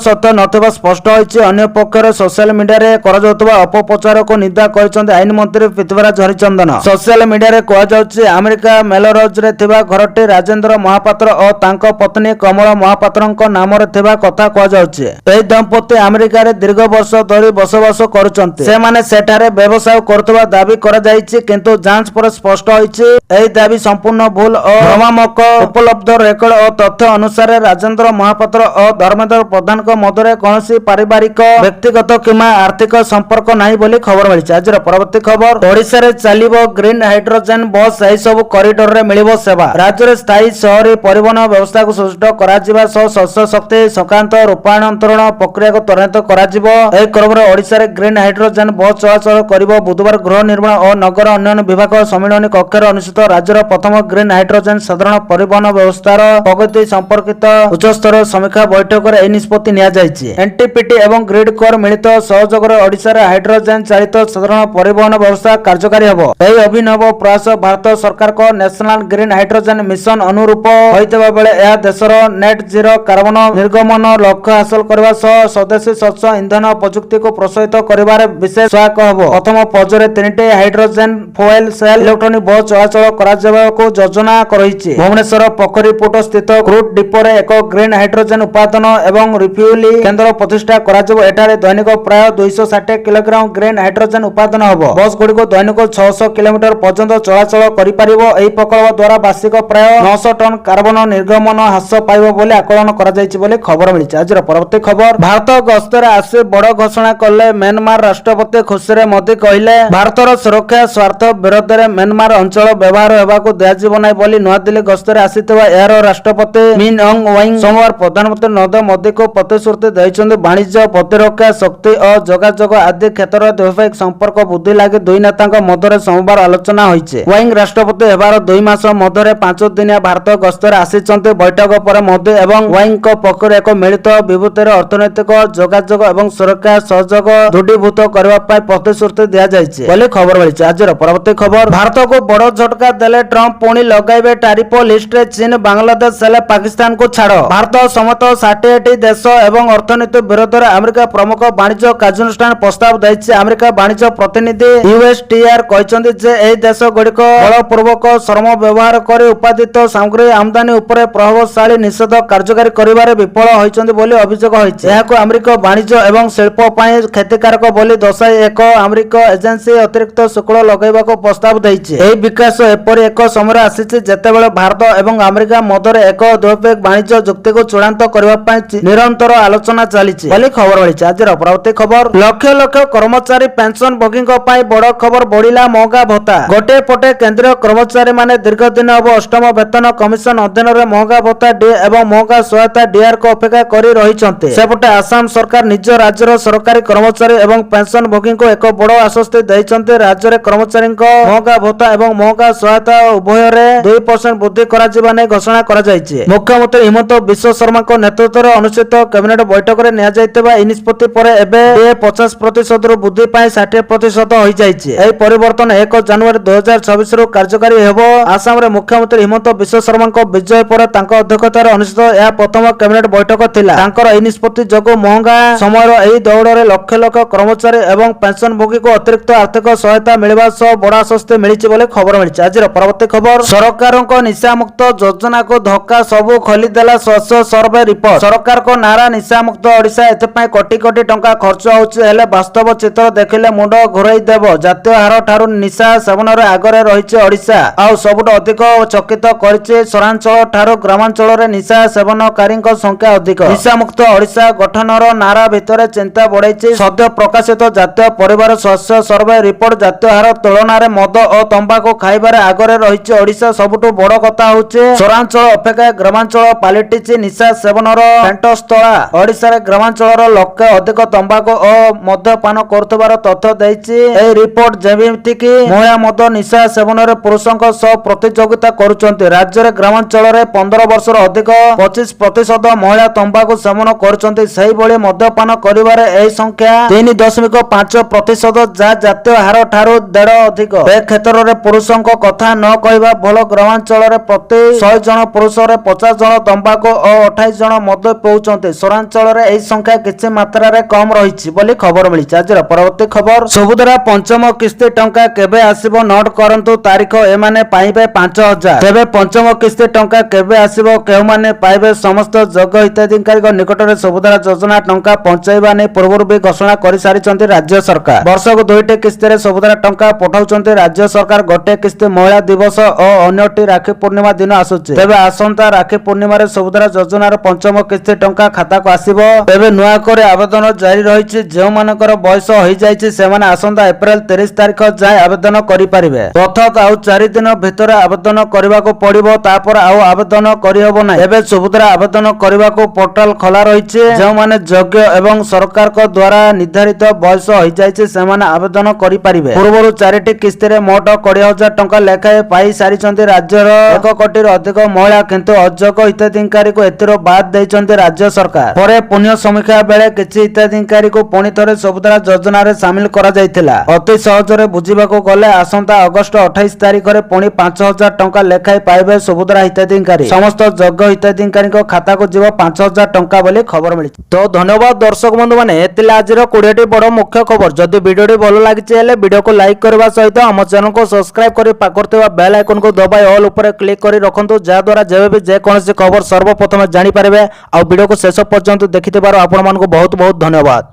ସତ୍ୟ ନଥିବା ସ୍ପଷ୍ଟ ହୋଇଛି। ଅନ୍ୟ ପକ୍ଷରେ ସୋସିଆଲ ମିଡିଆରେ କରାଯାଉଥିବା ଅପପ୍ରଚାରକୁ ନିନ୍ଦା କରିଛନ୍ତି ଆଇନ ମନ୍ତ୍ରୀ ପୃଥ୍ୱୀରାଜ ହରିଚନ୍ଦନ। ସୋସିଆଲ ମିଡିଆରେ କୁହାଯାଉଛି, ଆମେରିକା ମେଲରୋଜରେ ଥିବା ଘରଟି ରାଜେନ୍ଦ୍ର ମହାପାତ୍ର ଓ ତାଙ୍କ ପତ୍ନୀ କମଳା ମହାପାତ୍ରଙ୍କ ନାମରେ ଥିବା କଥା କୁହାଯାଉଛି। ଏହି ଦମ୍ପତି ଆମେରିକାରେ ଦୀର୍ଘ ବର୍ଷ ଧରି ବସବାସ କରୁଛନ୍ତି। ସେମାନେ ସେଠାରେ ବ୍ୟବସାୟ କରୁଥିବା ଦାବି କରାଯାଇଛି, କିନ୍ତୁ ଯାଞ୍ଚ ପରେ ସ୍ପଷ୍ଟ ହୋଇଛି। ଏହି ଦାବି ସମ୍ପୂର୍ଣ୍ଣ ଭୁଲ ଓ ଭ୍ରମାତ୍ମକ। ଉପଲବ୍ଧ ରେକର୍ଡ ଓ ତଥ୍ୟ ଅନୁସାରେ ରାଜେନ୍ଦ୍ର ମହାପାତ୍ର ଓ ଧର୍ମେନ୍ଦ୍ର ପ୍ରଧାନଙ୍କ ମଧ୍ୟରେ କୌଣସି ପାରିବାରିକ ବ୍ୟକ୍ତିଗତ କିମ୍ବା ଆର୍ଥିକ ସମ୍ପର୍କ ନାହିଁ ବୋଲି ଖବର ମିଳିଛି। ଆଜିର ପରବର୍ତ୍ତୀ ଖବର, ଓଡ଼ିଶାରେ ଚାଲିବ ଗ୍ରୀନ୍ ହାଇଡ୍ରୋଜେନ ବସ୍, ଏହି ସବୁ କରିଡରରେ ମିଳିବ ସେବା। ରାଜ୍ୟରେ ସ୍ଥାୟୀ ସହରୀ ପରିବହନ ବ୍ୟବସ୍ଥାକୁ ସୁଦୃଢ଼ କରାଯିବା ସହ ଶସ୍ୟ ଶକ୍ତି ସଂକ୍ରାନ୍ତ ରୂପାନ୍ତରଣ ପ୍ରକ୍ରିୟାକୁ ତ୍ୱରାନ୍ୱିତ କରାଯିବ। ଏହି କ୍ରମରେ ଓଡ଼ିଶାରେ ଗ୍ରୀନ୍ ହାଇଡ୍ରୋଜେନ ବସ୍ ଚଳାଚଳ କରିବ। ବୁଧବାର ଗୃହ ନିର୍ମାଣ ଓ ନଗର ଉନ୍ନୟନ ବିଭାଗ ସମ୍ମିଳନୀ କକ୍ଷରେ ଅନୁଷ୍ଠିତ ରାଜ୍ୟର ପ୍ରଥମ ଗ୍ରୀନ୍ ହାଇଡ୍ରୋଜେନ ସାଧାରଣ ପରିବହନ ବ୍ୟବସ୍ଥାର ପ୍ରଗତି ସମ୍ପର୍କିତ ଉଚ୍ଚସ୍ତରୀୟ ସମୀକ୍ଷା ବୈଠକରେ ଏହି ନିଷ୍ପତ୍ତି ନିଆଯାଇଛି। ଏନ୍ଟିପିଟି ଏବଂ ଗ୍ରିଡକୋର ମିଳିତ ସହଯୋଗରେ ଓଡ଼ିଶାରେ ହାଇଡ୍ରୋଜେନ ଚାଳିତ ସାଧାରଣ ପରିବହନ ବ୍ୟବସ୍ଥା କାର୍ଯ୍ୟକାରୀ ହେବ। ଏହି ଅଭିନବ ପ୍ରୟାସ ଭାରତ ସରକାରଙ୍କ ନ୍ୟାସନାଲ ଗ୍ରୀନ୍ ହାଇଡ୍ରୋଜେନ ମିଶନ ଅନୁରୂପ ହୋଇଥିବା ବେଳେ ଏହା ଦେଶର ନେଟ୍ ଜିରୋ କାର୍ବନ ନିର୍ଗମନ ଲକ୍ଷ୍ୟ ହାସଲ କରିବା ସହ ସ୍ୱଦେଶୀ ସ୍ୱଚ୍ଛ ଇନ୍ଧନ ପ୍ରଯୁକ୍ତିକୁ ପ୍ରୋତ୍ସାହିତ କରିବାରେ ବିଶେଷ ସହାୟକ ହେବ। ପ୍ରଥମ ପର୍ଯ୍ୟାୟରେ 3ଟି hydrogen fuel cell electronic bus ଚଳାଚଳ କରାଯିବାକୁ ଯୋଜନା ରହିଛି। ଭୁବନେଶ୍ୱର ପୋଖରୀପୁଟ ସ୍ଥିତ କ୍ରୁଡ୍ ଡିପୋରେ ଏକ ଗ୍ରୀନ୍ ହାଇଡ୍ରୋଜେନ ଉତ୍ପାଦନ ଏବଂ ରିଫ୍ୟୁଏଲିଂ କେନ୍ଦ୍ର ପ୍ରତିଷ୍ଠା କରାଯିବ। ଏଠାରେ ଦୈନିକ ପ୍ରାୟ 260 କିଲୋଗ୍ରାମ ଗ୍ରୀନ୍ ହାଇଡ୍ରୋଜେନ ଉତ୍ପାଦନ ହେବ। ବସ୍ ଗୁଡ଼ିକୁ ଦୈନିକ 600 କିଲୋମିଟର ପର୍ଯ୍ୟନ୍ତ ଚଳାଚଳ କରିପାରିବ। ଏହି ପ୍ରକଳ୍ପ ଦ୍ୱାରା ବାର୍ଷିକ ପ୍ରାୟ 900 ଟନ୍ କାର୍ବନ ନିର୍ଗମନ ହ୍ରାସ ପାଇବ ବୋଲି ଆକଳନ କରାଯାଇଛି ବୋଲି ଖବର ମିଳିଛି। ଆଜିର ପରବର୍ତ୍ତୀ ଖବର, ଭାରତ ଗସ୍ତରେ ଆସି ବଡ଼ ଘୋଷଣା କଲେ ମ୍ୟାନମାର ରାଷ୍ଟ୍ରପତି ଖୁସିରେ ମୋଦି କହିଲେ, ଭାରତର ସୁରକ୍ଷା ସ୍ୱାର୍ଥ ବିରୋଧରେ ମ୍ୟାନମାର ଅଞ୍ଚଳ ବ୍ୟବହାର ହେବାକୁ ଦିଆଯିବ ନାହିଁ ବୋଲି ନୂଆଦିଲ୍ଲୀ ଗସ୍ତରେ ଆସିଥିବା ଏହାର ରାଷ୍ଟ୍ରପତି ମିନ୍ ଅଙ୍ଗ ୱାଇଙ୍ଗ ସୋମବାର ପ୍ରଧାନମନ୍ତ୍ରୀ ନରେନ୍ଦ୍ର ମୋଦିଙ୍କୁ ପ୍ରତିଶ୍ରୁତି ଦେଇଛନ୍ତି। ବାଣିଜ୍ୟ, ପ୍ରତିରକ୍ଷା, ଶକ୍ତି ଓ ଯୋଗାଯୋଗ ଆଦି କ୍ଷେତ୍ରରେ ଦ୍ୱିପାକ୍ଷିକ ସମ୍ପର୍କ ବୃଦ୍ଧି ଲାଗି ଦୁଇ ନେତାଙ୍କ ମଧ୍ୟରେ ସୋମବାର ଆଲୋଚନା ହୋଇଛି। ୱାଇଙ୍ଗ ରାଷ୍ଟ୍ରପତି ହେବାର 2 ମାସ ମଧ୍ୟରେ 5 ଦିନିଆ ଭାରତ ଗସ୍ତରେ ଆସିଛନ୍ତି। ବୈଠକ ପରେ ମୋଦି ଏବଂ ୱାଇଙ୍ଗଙ୍କ ପକ୍ଷରୁ ଏକ ମିଳିତ ବିବୃତ୍ତିରେ ଅର୍ଥନୈତିକ, ଯୋଗାଯୋଗ ଏବଂ ସୁରକ୍ଷା ସହଯୋଗ ଦୃଢ଼ୀଭୂତ କରିବା ପାଇଁ ପ୍ରତିଶ୍ରୁତି ଦିଆଯାଇଛି ବୋଲି ଖବର ମିଳିଛି। ଆଜିର ପରବର୍ତ୍ତୀ ଖବର, ଭାରତକୁ ବଡ଼ ଝଟକା ଦେଲେ ଟ୍ରମ୍ପ, ପୁଣି ଲଗାଇବେ ଟାରିଫ ଲିଷ୍ଟରେ ଚୀନ, ବାଂଲାଦେଶ ହେଲେ ପାକିସ୍ତାନକୁ ଛାଡ଼। ଭାରତ ସମେତ 60ଟି ଦେଶ ଏବଂ ଅର୍ଥନୀତି ବିରୋଧରେ ଆମେରିକା ପ୍ରମୁଖ ବାଣିଜ୍ୟ କାର୍ଯ୍ୟାନୁଷ୍ଠାନ ପ୍ରସ୍ତାବ ଦେଇଛି। ଆମେରିକା ବାଣିଜ୍ୟ ପ୍ରତିନିଧି USTR କହିଛନ୍ତି ଯେ ଏହି ଦେଶ ଗୁଡ଼ିକ ବଳପୂର୍ବକ ଶ୍ରମ ବ୍ୟବହାର କରି ଉତ୍ପାଦିତ ସାମଗ୍ରୀ ଆମଦାନୀ ଉପରେ ପ୍ରଭାବଶାଳୀ ନିଷେଧ କାର୍ଯ୍ୟକାରୀ କରିବାରେ ବିଫଳ ହୋଇଛନ୍ତି ବୋଲି ଅଭିଯୋଗ ହୋଇଛି। ଏହାକୁ ଆମେରିକା ବାଣିଜ୍ୟ ଏବଂ ଶିଳ୍ପ ପାଇଁ କ୍ଷତିକାରକ ବୋଲି ଦର୍ଶାଇ ଏକ ଆମେରିକା ଏଜେନ୍ସି ଅତିରିକ୍ତ ଶୁଳ୍କ ଲଗାଇବାକୁ ପ୍ରସ୍ତାବ ଦେଇଛି। ଏହି ବିକାଶ ଏପରି ଏକ ସମୟରେ ଆସିଛି ଯେତେବେଳେ ଭାରତ ଏବଂ ଆମେରିକା ମଧ୍ୟରେ ଏକ ଦ୍ୱିପାକ୍ଷିକ ବାଣିଜ୍ୟ ଚୁକ୍ତିକୁ ଚୂଡ଼ାନ୍ତ କରିବା ପାଇଁ ନିରନ୍ତର ଆଲୋଚନା ଚାଲିଛି ବୋଲି ଖବର ମିଳିଛି। ଆଜିର ପରବର୍ତ୍ତୀ ଖବର, ଲକ୍ଷ ଲକ୍ଷ କର୍ମଚାରୀ ପେନସନ ଭୋଗୀଙ୍କ ପାଇଁ ବଡ଼ ଖବର, ବଢିଲା ମହଙ୍ଗା ଭତ୍ତା। ଗୋଟିଏ ପଟେ କେନ୍ଦ୍ରୀୟ କର୍ମଚାରୀମାନେ ଦୀର୍ଘ ଦିନ ହେବ ଅଷ୍ଟମ ବେତନ କମିଶନ ଅଧୀନରେ ମହଙ୍ଗା ଭତ୍ତା ଏବଂ ମହଙ୍ଗା ସହାୟତା DRକୁ ଅପେକ୍ଷା କରି ରହିଛନ୍ତି। ସେପଟେ ଆସାମ ସରକାର ନିଜ ରାଜ୍ୟର ସରକାରୀ କର୍ମଚାରୀ ଏବଂ ପେନସନ ଭୋଗୀଙ୍କୁ ଏକ ବଡ଼ ଆଶ୍ୱସ୍ତି ଦେଇଛନ୍ତି। ରାଜ୍ୟରେ କର୍ମଚାରୀଙ୍କ ମହଙ୍ଗା ଭତ୍ତା ଏବଂ ମହଙ୍ଗା ସହାୟତା ଉଭୟରେ 2% ବୃଦ୍ଧି କରାଯିବା ନେଇ ଘୋଷଣା କରାଯାଇଛି। ମୁଖ୍ୟମନ୍ତ୍ରୀ ହିମନ୍ତ ବିଶ୍ବ ଶର୍ମାଙ୍କ ନେତୃତ୍ୱରେ ଅନୁଷ୍ଠିତ କ୍ୟାବିନେଟ ବୈଠକରେ ନିଆଯାଇଥିବା ଏହି ନିଷ୍ପତ୍ତି ପରେ ଏବେ 50%ରୁ ବୃଦ୍ଧି ପାଇଁ 60% ହୋଇଯାଇଛି। ଏହି ପରିବର୍ତ୍ତନ 1 ଜାନୁଆରୀ 2026ରୁ କାର୍ଯ୍ୟକାରୀ ହେବ। ଆସାମରେ ମୁଖ୍ୟମନ୍ତ୍ରୀ ହିମନ୍ତ ବିଶ୍ବ ଶର୍ମାଙ୍କ ବିଜୟ ପରେ ତାଙ୍କ ଅଧ୍ୟକ୍ଷତାରେ ଅନୁଷ୍ଠିତ ଏହା ପ୍ରଥମ କ୍ୟାବିନେଟ ବୈଠକ ଥିଲା। ତାଙ୍କର ଏହି ନିଷ୍ପତ୍ତି ଯୋଗୁଁ ମହଙ୍ଗା ସମୟର ଏହି ଦୌଡ଼ରେ ଲକ୍ଷ ଲକ୍ଷ କର୍ମଚାରୀ ଏବଂ ପେନସନଭୋଗୀଙ୍କୁ ଅତିରିକ୍ତ ଆର୍ଥିକ ସହାୟତା ମିଳିବା ସହ ବଡ଼ ଆଶ୍ୱସ୍ତି ମିଳିଛି ବୋଲି ଖବର ମିଳିଛି। ଆଜିର ପରବର୍ତ୍ତୀ ଖବର, ସରକାରଙ୍କ ନିଶାମୁକ୍ତ ଯୋଜନାକୁ ଧକ୍କା, ସବୁ ଖୋଲିଦେଲା ସ୍ୱଚ୍ଛ ସର୍ଭେ ରିପୋର୍ଟ। ସରକାରଙ୍କ ନାରା ନିଶାମୁକ୍ତ ଓଡ଼ିଶା, ଏଥିପାଇଁ କୋଟି କୋଟି ଟଙ୍କା ଖର୍ଚ୍ଚ ହେଉଛି। ହେଲେ ବାସ୍ତବ ଚିତ୍ର ଦେଖିଲେ ମୁଣ୍ଡ ଘୁରାଇ ଦେବ। ଜାତୀୟ ହାର ଠାରୁ ନିଶା ସେବନରେ ଆଗରେ ରହିଛି ଓଡ଼ିଶା। ଆଉ ସବୁଠୁ ଅଧିକ ଚକିତ କରିଛି ସହରାଞ୍ଚଳ ଠାରୁ ଗ୍ରାମାଞ୍ଚଳରେ ନିଶା ସେବନକାରୀଙ୍କ ସଂଖ୍ୟା ଅଧିକ। ନିଶାମୁକ୍ତ ଓଡ଼ିଶା ଗଠନର ନାରା ଭିତରେ ଚିନ୍ତା ବଢ଼ାଇଛି ସଦ୍ୟ ପ୍ରକାଶିତ ଜାତୀୟ ପରିବାର ସ୍ୱାସ୍ଥ୍ୟ ସର୍ଭେ ରିପୋର୍ଟ। ଜାତୀୟ ହାର ତୁଳନାରେ ମଦ ଓ ତମ୍ବାଖୁ ଖାଇବାରେ ଆଗରେ ରହିଛି ଓଡ଼ିଶା। ସବୁଠୁ ବଡ଼ କଥା ହେଉଛି ସହରାଞ୍ଚଳ ଅପେକ୍ଷା ଗ୍ରାମାଞ୍ଚଳ ପାଲଟିଛି ନିଶା ସେବନର ପେଣ୍ଠସ୍ଥଳା। ଓଡ଼ିଶାରେ ଗ୍ରାମାଞ୍ଚଳର ଲୋକେ ଅଧିକ ତମ୍ବାଖୁ ଓ ମଦ୍ୟପାନ କରୁଥିବାର ତଥ୍ୟ ଦେଇଛି ଏହି ରିପୋର୍ଟ। ଯେମିତିକି ମହିଳା ମଦ ନିଶା ସେବନରେ ପୁରୁଷଙ୍କ ସହ ପ୍ରତିଯୋଗିତା କରୁଛନ୍ତି। ରାଜ୍ୟରେ ଗ୍ରାମାଞ୍ଚଳରେ 15 ବର୍ଷରୁ ଅଧିକ 25% ମହିଳା ତମ୍ବାଖୁ ସେବନ କରୁଛନ୍ତି। ସେହିଭଳି ମଦ୍ୟପାନ କରିବାରେ ଏହି ସଂଖ୍ୟା 3.5%, ଯାହା ଜାତୀୟ ହାର ଠାରୁ 1.5 ଅଧିକ। ଏ କ୍ଷେତ୍ରରେ ପୁରୁଷଙ୍କ କଥା ନ କହିବା ଭଲ। ଗ୍ରାମାଞ୍ଚଳରେ ପ୍ରତି 100 ଜଣ ପୁରୁଷରେ 50 ଜଣ ତମ୍ବାଖୁ ଓ 28 ଜଣ ମଦ ପିଉଛନ୍ତି। ସହରାଞ୍ଚଳରେ ଏହି ସଂଖ୍ୟା କିଛି ମାତ୍ରାରେ କମ୍ ରହିଛି ବୋଲି ଖବର ମିଳିଛି। ଆଜିର ପରବର୍ତ୍ତୀ ଖବର, ସୁଭଦ୍ରା ପଞ୍ଚମ କିସ୍ତି ଟଙ୍କା କେବେ ଆସିବ ନୋଟ କରନ୍ତୁ ତାରିଖ। ଏମାନେ ପାଇବେ 5,000। ତେବେ ପଞ୍ଚମ କିସ୍ତି ଟଙ୍କା କେବେ ଆସିବ, କେଉଁମାନେ ପାଇବେ? ସମସ୍ତ ଯୋଗ୍ୟ ହିତାଧିକାରୀଙ୍କ ନିକଟରେ ସୁଭଦ୍ରା ଯୋଜନା ଟଙ୍କା ପହଞ୍ଚାଇବା ନେଇ ପୂର୍ବରୁ ବି ଘୋଷଣା କରିସାରିଛନ୍ତି ରାଜ୍ୟ ସରକାର। ବର୍ଷକୁ 2ଟି କିସ୍ତିରେ ସୁଭଦ୍ରା ଟଙ୍କା ପଠାଉଛନ୍ତି ରାଜ୍ୟ ସରକାର। गोटे किस्ती महिला दिवस और अन्यटी राखी पूर्णिमा दिन आसुची। तेबे आसंता राखी पूर्णिमा रे सुभद्रा योजनार पंचम किस्ती टंका खाता को आसीबो। तेबे नुआ करे आवेदन जारी रहिछि। जेउ मानकर बयस होई जाइछि सेमाने आसंता एप्रिल 30 तारिख जाय आवेदन करि परिबे। अर्थात आउ 4 दिन भितर आवेदन करबाको पड़िबो। तापर आउ आवेदन करि हबो नै। एबे सुभद्रा आवेदन करबाको पोर्टल खोला रहिछि। जेउ माने योग्य एवं सरकार को द्वारा निर्धारित बयस होई जाइछि सेमाने आवेदन करि परिबे। पूर्वरु 4टी किस्ती रे मोट 20,000 टंका लेखाए पाई सारिचंती राज्यर 1 कोटी अधिक महिला, किंतु अयोग्य हिताधिकारी को एथिरो बाद दैचंती राज्य सरकार। परे पुण्य समीक्षा बेले किछि हिताधिकारी को पुणी थरे सुभद्रा योजना रे शामिल करा जायथिला। अति सहज रे बुझिबाको गले आसंता अगस्त 28 तारिख रे पुणी 5,000 टंका लेखाए पाइबे सुभद्रा हिताधिकारी। समस्त योग्य हिताधिकारी को खाता को जीव 5,000 टंका बोली खबर मिली। तो धन्यवाद दर्शक बंधु माने एतिला आजिर 20टी बड़ मुख्य खबर। जदि वीडियोटी भलो लागिछि हेले वीडियो को लाइक करबा सहित हम चैनल को सब्सक्राइब करि पाकरतेबा बेल आइकन को दबाई ऑल ऊपर क्लिक करि रखंतु, जा द्वारा जेबे भी जे कोनोसी खबर सर्वप्रथम जानि पारिबे। आ वीडियो को शेष पर्यंत देखिथिबार आपण मानको बहुत बहुत धन्यवाद।